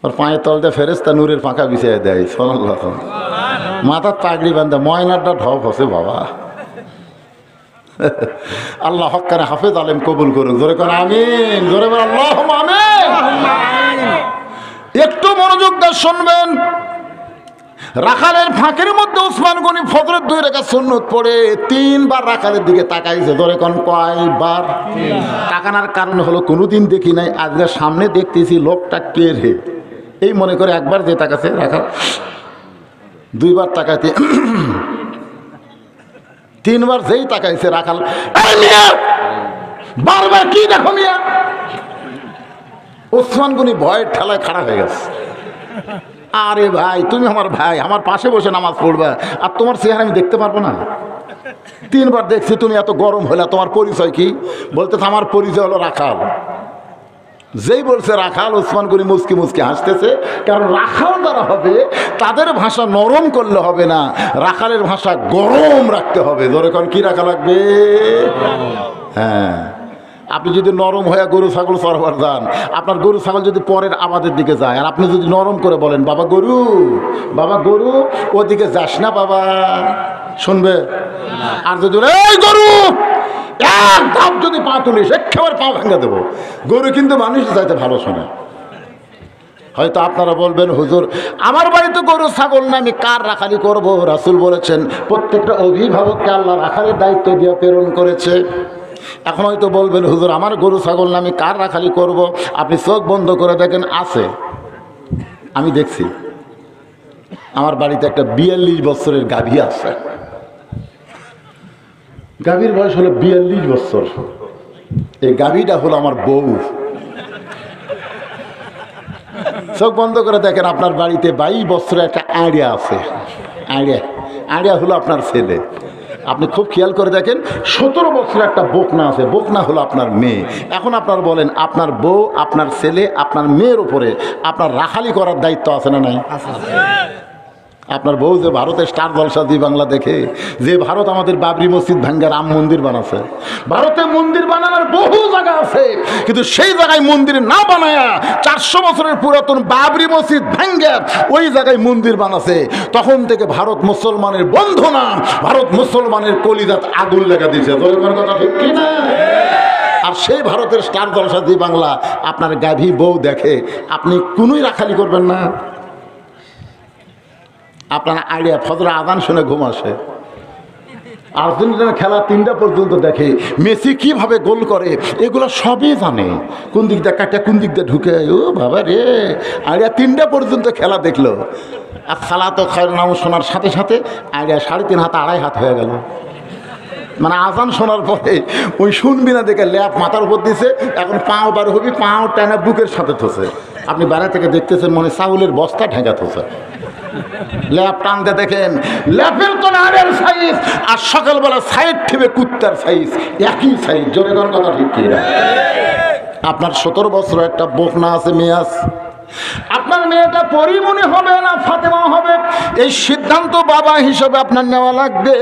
Speaker 1: ওর পায়ের তলতে ফেরেশতা নূরের পাখা বিছিয়ে দেয়। সুবহানাল্লাহ। মাথার পাগড়ি বান্ধা ময়নাটা ঢপ হচ্ছে বাবা। আল্লাহ হক্কানে হাফেজ আলেম কবুল করুন। জোরে করে আমিন। জোরে বলে আল্লাহুম্মা আমিন। একটু মনোযোগ দিয়ে শুনবেন। রাখালের ফাঁকের মধ্যে ওসমান গনি ফজরের 2 রাকাত সুন্নত পড়ে 3 বার রাখালের দিকে তাকাইছে। ধরে কোন কয়বার? তাকানোর কারণ হলো কোনোদিন দেখি নাই, আজকে সামনে দেখতেছি লোকটা কে রে, এই মনে করে একবার যে তাকাছে রাখাল, 2 বার তাকাইতে 3 বার যেই তাকাইছে রাখাল, এই মিয়া বারবার কি দেখো মিয়া? ওসমান গনি ভয়ের ঠেলায় খাড়া হয়ে গেছে। আরে ভাই, তুমি আমার ভাই, আমার পাশে বসে নামাজ পড়বে, আর তোমার চেহারা আমি দেখতে পারবো না? 3 বার দেখছি, তুমি এত গরম হলে তোমার পরিচয় কি? বলতেছে আমার পরিচয় হলো রাখাল। যেই বলছে রাখাল, ওসমান গনি মুচকি মুচকি হাসতেছে। কারণ রাখাল যারা হবে তাদের ভাষা নরম করলে হবে না, রাখালের ভাষা গরম রাখতে হবে। ধরে কোন কি রাখা লাগবে? হ্যাঁ, আপনি যদি নরম হয়ে গরু ছাগল চড়াবার যান, আপনার গরু ছাগল যদি পরের আবাদের দিকে যায়, আর আপনি যদি নরম করে বলেন বাবা গরু, বাবা গরু, ওদিকে যাস না বাবা, শুনবে? আর যদি এই গরু এক ধাপ যদি পা তুলিস, একেবারে পা ভেঙে দেবো। গরু কিন্তু মানুষ চাইতে ভালো শোনে। হয়তো আপনারা বলবেন, হুজুর আমার বাড়িতে গরু ছাগল না, আমি কার রাখালি করব? রাসূল বলেছেন, প্রত্যেকটা অভিভাবককে আল্লাহ রাখালের দায়িত্ব দিয়ে প্রেরণ করেছে। এখন হয়তো বলবেন, হুজুর আমার গরু ছাগল না, আমি কার রাখালি করব? আপনি চোখ বন্ধ করে দেখেন, আছে। আমি দেখছি আমার বাড়িতে একটা 42 বছরের গাভী আছে। গাভীর বয়স হলো 42 বছর। এই গাভীটা হলো আমার বউ। চোখ বন্ধ করে দেখেন, আপনার বাড়িতে 22 বছরের একটা আইডিয়া আছে। আইডিয়া হলো আপনার ছেলে। আপনি খুব খেয়াল করে দেখেন, 17 বছরের একটা বকনা আছে। বকনা হলো আপনার মেয়ে। এখন আপনার বলেন, আপনার বউ, আপনার ছেলে, আপনার মেয়ের উপরে আপনার রাখালি করার দায়িত্ব আছে না নাই? আপনার বউ যে ভারতের স্টার জলসা জি বাংলা দেখে, যে ভারত আমাদের বাবরি মসজিদ ভাঙ্গা রাম মন্দির বানাচ্ছে, ভারতে মন্দির বানানোর বহু জায়গা আছে, কিন্তু সেই জায়গায় মন্দির না বানায়া 400 বছরের পুরাতন বাবরি মসজিদ ভাঙ্গা ওই জায়গায় মন্দির বানাচ্ছে। তখন থেকে ভারত মুসলমানের বন্ধু না, ভারত মুসলমানের কলিজাত আগুন লেগে দিয়েছে। কথা ঠিক কিনা? আর সেই ভারতের স্টার জলসা জি বাংলা আপনার গাভী বউ দেখে, আপনি কোনোই রাখালি করবেন না। আপনার আইডিয়া ফজর আজান শুনে ঘুম আসে। আর্জেন্টিনার খেলা 3টা পর্যন্ত দেখে, মেসি কিভাবে গোল করে এগুলো সবই জানে, কোন দিক দিয়ে কাটা কোন দিক দিয়ে ঢুকে। ও বাবা রে, আইডিয়া 3টা পর্যন্ত খেলা দেখলো। আর সালাতো খায়রুন নাম শোনার সাথে সাথে আইডিয়া 3.5 হাত 2.5 হাত হয়ে গেল। মানে আজান শোনার পরে ওই শুনবি না দেখে ল্যাপ মাথার উপর দিছে, এখন পাও বার হবি, পাও টানা বুকের সাথে থসে। আপনি বাইরে থেকে দেখতেছেন মনে চাউলের বস্তা ঢেকা থসে, ল্যাপ টানতে দেখেন ল্যাপের তো নারের সাইজ আর সকালবেলা সাইড ঠিবে কুত্তার সাইজ, একই সাইজ। জোরে কোন কথা ঠিক কি না? আপনার 17 বছর একটা বকনা আছে, মেয়ে আছে, আপনার মেয়েটা পরিমণি হবে না ফাতেমা হবে, এই সিদ্ধান্ত বাবা হিসেবে আপনার নেওয়া লাগবে।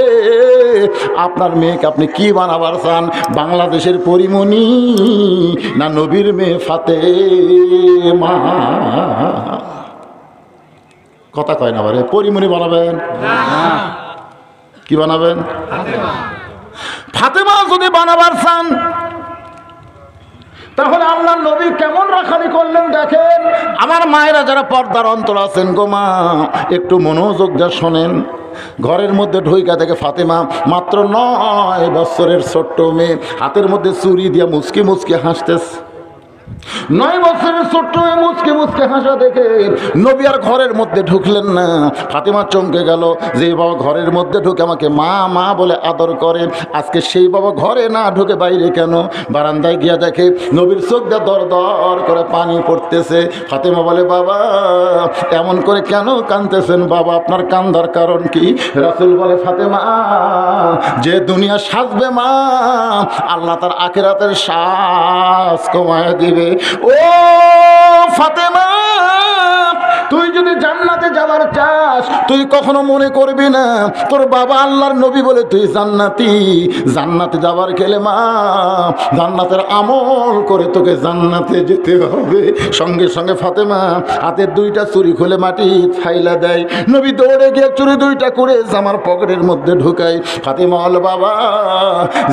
Speaker 1: আপনার মেয়েকে আপনি কি বানাবার চান? বাংলাদেশের পরিমণি না নবীর মেয়ে ফাতেমা? কথা কয় না বারে, পরিমণি বানাবেন? কি বানাবেন? ফাতেমা যদি বানাবার চান তাহলে আল্লাহ নবী কেমন রাখালি করলেন দেখেন। আমার মায়েরা যারা পর্দার অন্তর আছেন গো মা, একটু মনোযোগ দিয়ে শোনেন। ঘরের মধ্যে ঢুইকা দেখে ফাতেমা মাত্র 9 বছরের ছোট্ট মেয়ে, হাতের মধ্যে চুরি দিয়ে মুচকি মুচকি হাসতেছে। 9 বছরের ছোট্ট মেয়ে মুচকি মুচকি হাসা দেখে নবী আর ঘরের মধ্যে ঢুকলেন না। ফাতেমা চমকে গেল যে বাবা ঘরের মধ্যে ঢুকে আমাকে মা মা বলে আদর করে, আজকে সেই বাবা ঘরে না ঢুকে বাইরে কেন? বারান্দায় গিয়া দেখে নবীর চোখ দিয়ে দর দর করে পানি পড়তেছে। ফাতেমা বলে বাবা এমন করে কেন কাঁদতেছেন বাবা, আপনার কান্দার কারণ কি? রাসূল বলে ফাতেমা যে দুনিয়া সাজবে মা, আল্লাহ তার আখিরাতের শ্বাস কমায় দিবে। ও ফাতেমা, তুই যদি জান্নাতে যাওয়ার চাস তুই কখনো মনে করবি না তোর বাবা আল্লাহর নবী বলে তুই জান্নাতি। জান্নাতে যাওয়ার গেলে মা জান্নাতের আমল করে তোকে জান্নাতে যেতে হবে। সঙ্গে সঙ্গে ফাতেমা হাতের 2টা চুড়ি খুলে মাটি ফাইলা দেয়। নবী দৌড়ে গিয়ে চুড়ি 2টা করে জামার পকেটের মধ্যে ঢুকায়। ফাতেমা বল বাবা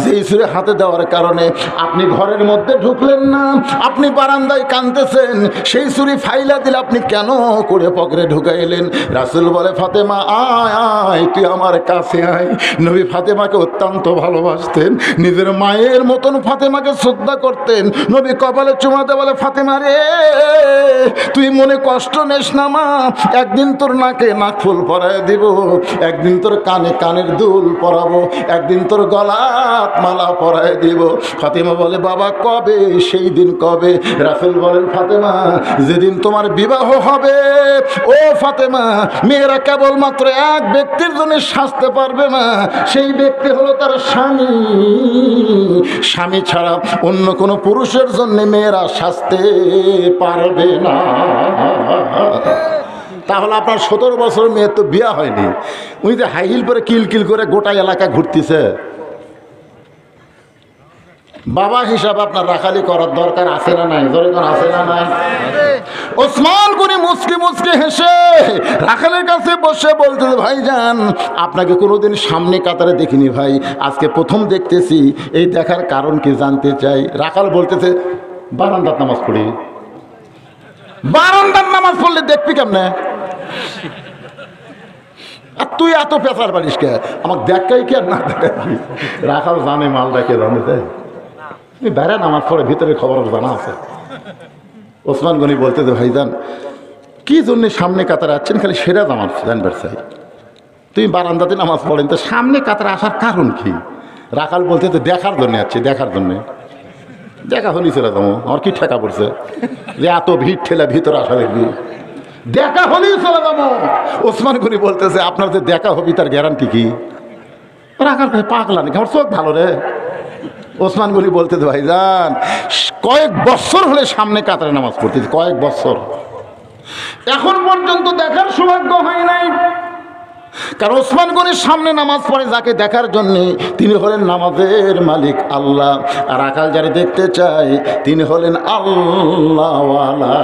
Speaker 1: যেই চুড়ি হাতে দেওয়ার কারণে আপনি ঘরের মধ্যে ঢুকলেন না, আপনি বারান্দায় কাঁদতেছেন, সেই চুড়ি ফাইলা দিলে আপনি কেন করে পকেটে ঢুকাইলেন? রাসূল বলে ফাতেমা আয় আয় তুই আমার কাছে আয়। নবী ফাতেমাকে অত্যন্ত ভালোবাসতেন, নিজের মায়ের মতন ফাতেমাকে শ্রদ্ধা করতেন। নবী কপালে চুমাতে বলে ফাতেমা রে তুই মনে কষ্ট নেস না মা, একদিন তোর নাকে নাক ফুল পরায় দিব, একদিন তোর কানে কানের দুল পরাবো, একদিন তোর গলাত মালা পরায় দিব। ফাতেমা বলে বাবা কবে? সেই দিন কবে? রাসূল বলেন ফাতেমা যেদিন তোমার বিবাহ হবে। ও ফাতেমা মেয়েরা কেবলমাত্র এক ব্যক্তির জন্য সাজতে পারবে না, সেই ব্যক্তি হলো তার স্বামী। স্বামী ছাড়া অন্য কোনো পুরুষের জন্য মেয়েরা সাজতে পারবে না। তাহলে আপনার 17 বছর মেয়ের তো বিয়ে হয়নি, উনি যে হাই হিল পরে কিলকিল করে গোটা এলাকা ঘুরতেছে। বাবা হিসাবে আপনার রাখালি করার দরকার আছে না নাই? জোরে কোন আছে না নাই? ওসমান গনি মুচকি মুচকি হেসে রাখালের কাছে বসে বলতে ভাইজান আপনাকে কোনোদিন সামনে কাতারে দেখিনি ভাই, আজকে প্রথম দেখতেছি, এই দেখার কারণ কি জানতে চাই। রাখাল বলতেছে বারান্দার নামাজ পড়ি। বারান্দার নামাজ পড়লে দেখবি কেমনে? আর তুই এত পেশার পারিস কে? আমার দেখাই কি আর না দেখাই? রাখাল জানে মালটাকে জানে তাই তুমি বাইরে নামাজ পড়ে ভিতরে খবর জানা আছে। ওসমান গনি বলতে যে ভাইজান কি জন্য সামনে কাতারে আসছেন খালি সেটা আমার জানবার চাই। তুমি বারান্দাতে নামাজ পড়েন তো সামনে কাতারে আসার কারণ কি? রাখাল বলতে তো দেখার জন্য আসছে, দেখার জন্যে। দেখা হলি চলে যাবো, আমার কি ঠেকা পড়ছে যে এত ভিড় ঠেলা ভিতরে আসা দেখবি? দেখা হলেই চলে যাবো। ওসমান গনি বলতেছে আপনার যে দেখা হবি তার গ্যারান্টি কি? রাখাল ভাই পাগলা নাকি, আমার চোখ ভালো রে। ওসমান গনি বলতে ভাইজান কয়েক বছর হলে সামনে কাতারে নামাজ পড়তেছি, কয়েক বছর, এখন পর্যন্ত দেখার সৌভাগ্য হয় নাই। কারণ ওসমান গনির সামনে নামাজ পড়ে যাকে দেখার জন্যে তিনি হলেন নামাজের মালিক আল্লাহ, আর রাখাল যারা দেখতে চায় তিনি হলেন আল্লাহওয়ালা।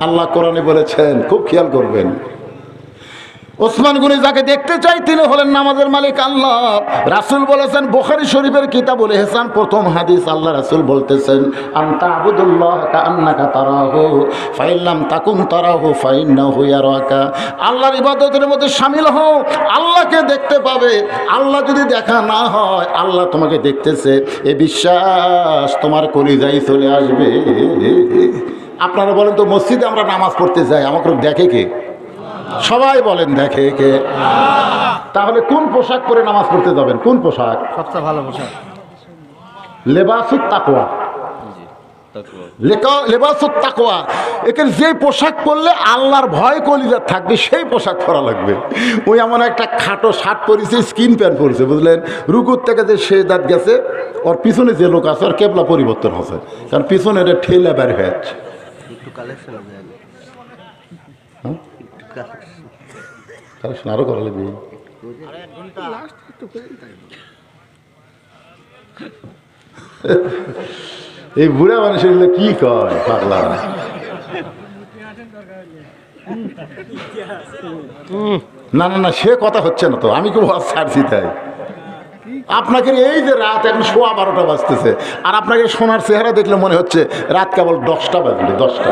Speaker 1: আল্লাহ কোরআনে বলেছেন, খুব খেয়াল করবেন, ওসমান গনি যাকে দেখতে চাই তিনি হলেন নামাজের মালিক আল্লাহ। রাসূল বলেছেন বুখারী শরীফের কিতাবুল ইহসান প্রথম হাদিস, আল্লাহ রাসূল বলতেছেন আনতা আবুদুল্লাহ কাআন্নাকা তারাহু ফাইন লাম তাকুন তারাহু ফাইন্নাহু ইয়ারাকা। আল্লাহর ইবাদতের মধ্যে শামিল হও, আল্লাহকে দেখতে পাবে। আল্লাহ যদি দেখা না হয় আল্লাহ তোমাকে দেখতেছে, এ বিশ্বাস তোমার কলিজায় চলে আসবে। আপনারা বলেন তো মসজিদে আমরা নামাজ পড়তে যাই, আমাকে দেখে কে? সবাই বলেন দেখে কে? তাহলে কোন পোশাক পরে নামাজ পড়তে যাবেন? কোন পোশাক?
Speaker 4: সবচেয়ে ভালো পোশাক
Speaker 1: লেবাসুত তাকওয়া।
Speaker 3: জি তাকওয়া।
Speaker 1: লেবাসুত তাকওয়া, এখানে যে পোশাক পরলে আল্লাহর ভয় কলিজার থাকবে সেই পোশাক পরা লাগবে। ওই এমন একটা খাটো শার্ট পরেছে, স্কিন প্যান্ট পরেছে, বুঝলেন? রুকুর থেকে যে সেদাত গেছে, ওর পিছনে যে লোক আছে ওর কেবলা পরিবর্তন হচ্ছে, কারণ পিছনে এটা ঠেলে বের হয়ে যাচ্ছে। আরো করা লাগবে। এই বুড়া মানুষের কি কয় পাগলা? না না না, সে কথা হচ্ছে না তো, আমি কি ওয়াজ ছাড়ছি তাই? আপনাকে এই যে রাত এখন 12:15 বাজতেছে, আর আপনাকে সোনার চেহারা দেখলে মনে হচ্ছে রাত কেবল 10টা বাজবে। 10টা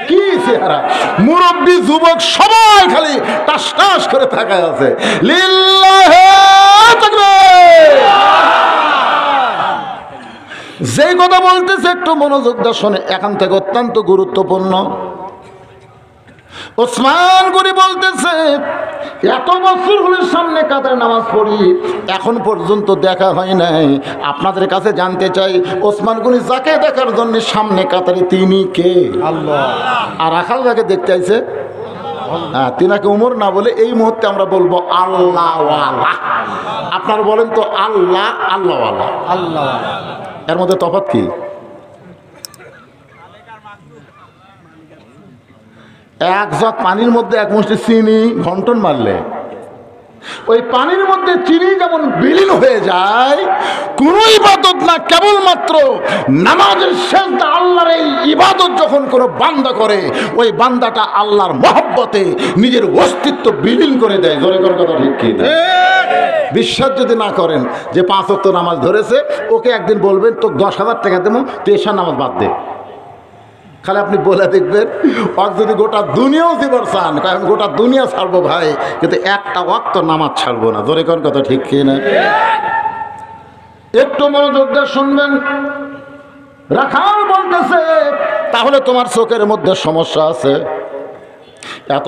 Speaker 1: কি চেহারা! মুরব্বী যুবক সবাই খালি টাস টাস করে তাকায় আছে। লিল্লাহে তাকবীর! যে কথা বলতেছে একটু মনোযোগ দিয়ে শোনে, এখান থেকে অত্যন্ত গুরুত্বপূর্ণ। ওসমান গনি বলতেছে, এত বছর হলে সামনে কাতারে নামাজ পড়ি, এখন পর্যন্ত দেখা হয় নাই। আপনাদের কাছে জানতে চাই, ওসমান গনি যাকে দেখার জন্য সামনে কাতারে তিনি কে?
Speaker 4: আল্লাহ।
Speaker 1: আর রাখাল যাকে দেখতে আইছে, হ্যাঁ, তিনাকে উমর না বলে এই মুহূর্তে আমরা বলবো আল্লাহওয়ালা। আপনারা বলেন তো আল্লাহ আল্লাহওয়ালা,
Speaker 4: আল্লাহ।
Speaker 1: এর মধ্যে তফাৎ কি? এক জগ পানির মধ্যে এক মুষ্টি চিনি ঘন্টন মারলে ওই পানির মধ্যে চিনি যেমন বিলীন হয়ে যায়, কোন ইবাদত না, কেবলমাত্র নামাজের শেষদা আল্লাহর এই ইবাদত যখন কোনো বান্দা করে, ওই বান্দাটা আল্লাহর মহব্বতে নিজের অস্তিত্ব বিলীন করে দেয়। জোরে করে কথা ঠিক কি না? বিশ্বাস যদি না করেন যে 5 ওয়াক্ত নামাজ ধরেছে, ওকে একদিন বলবেন তো 10,000 টাকা দেবো, তো এশার নামাজ বাদ দে। খালি আপনি বলে দেখবেন, যদি গোটা দুনিয়াও দিবার চান, কারণ গোটা দুনিয়া ছাড়বো ভাই, কিন্তু একটা ওয়াক্ত নামাজ ছাড়বো না। জোরে কোন কথা ঠিক কি না? একটু মনোযোগ দিয়ে শুনবেন। রাখাল বলতেছে, তাহলে তোমার চোখের মধ্যে সমস্যা আছে। এত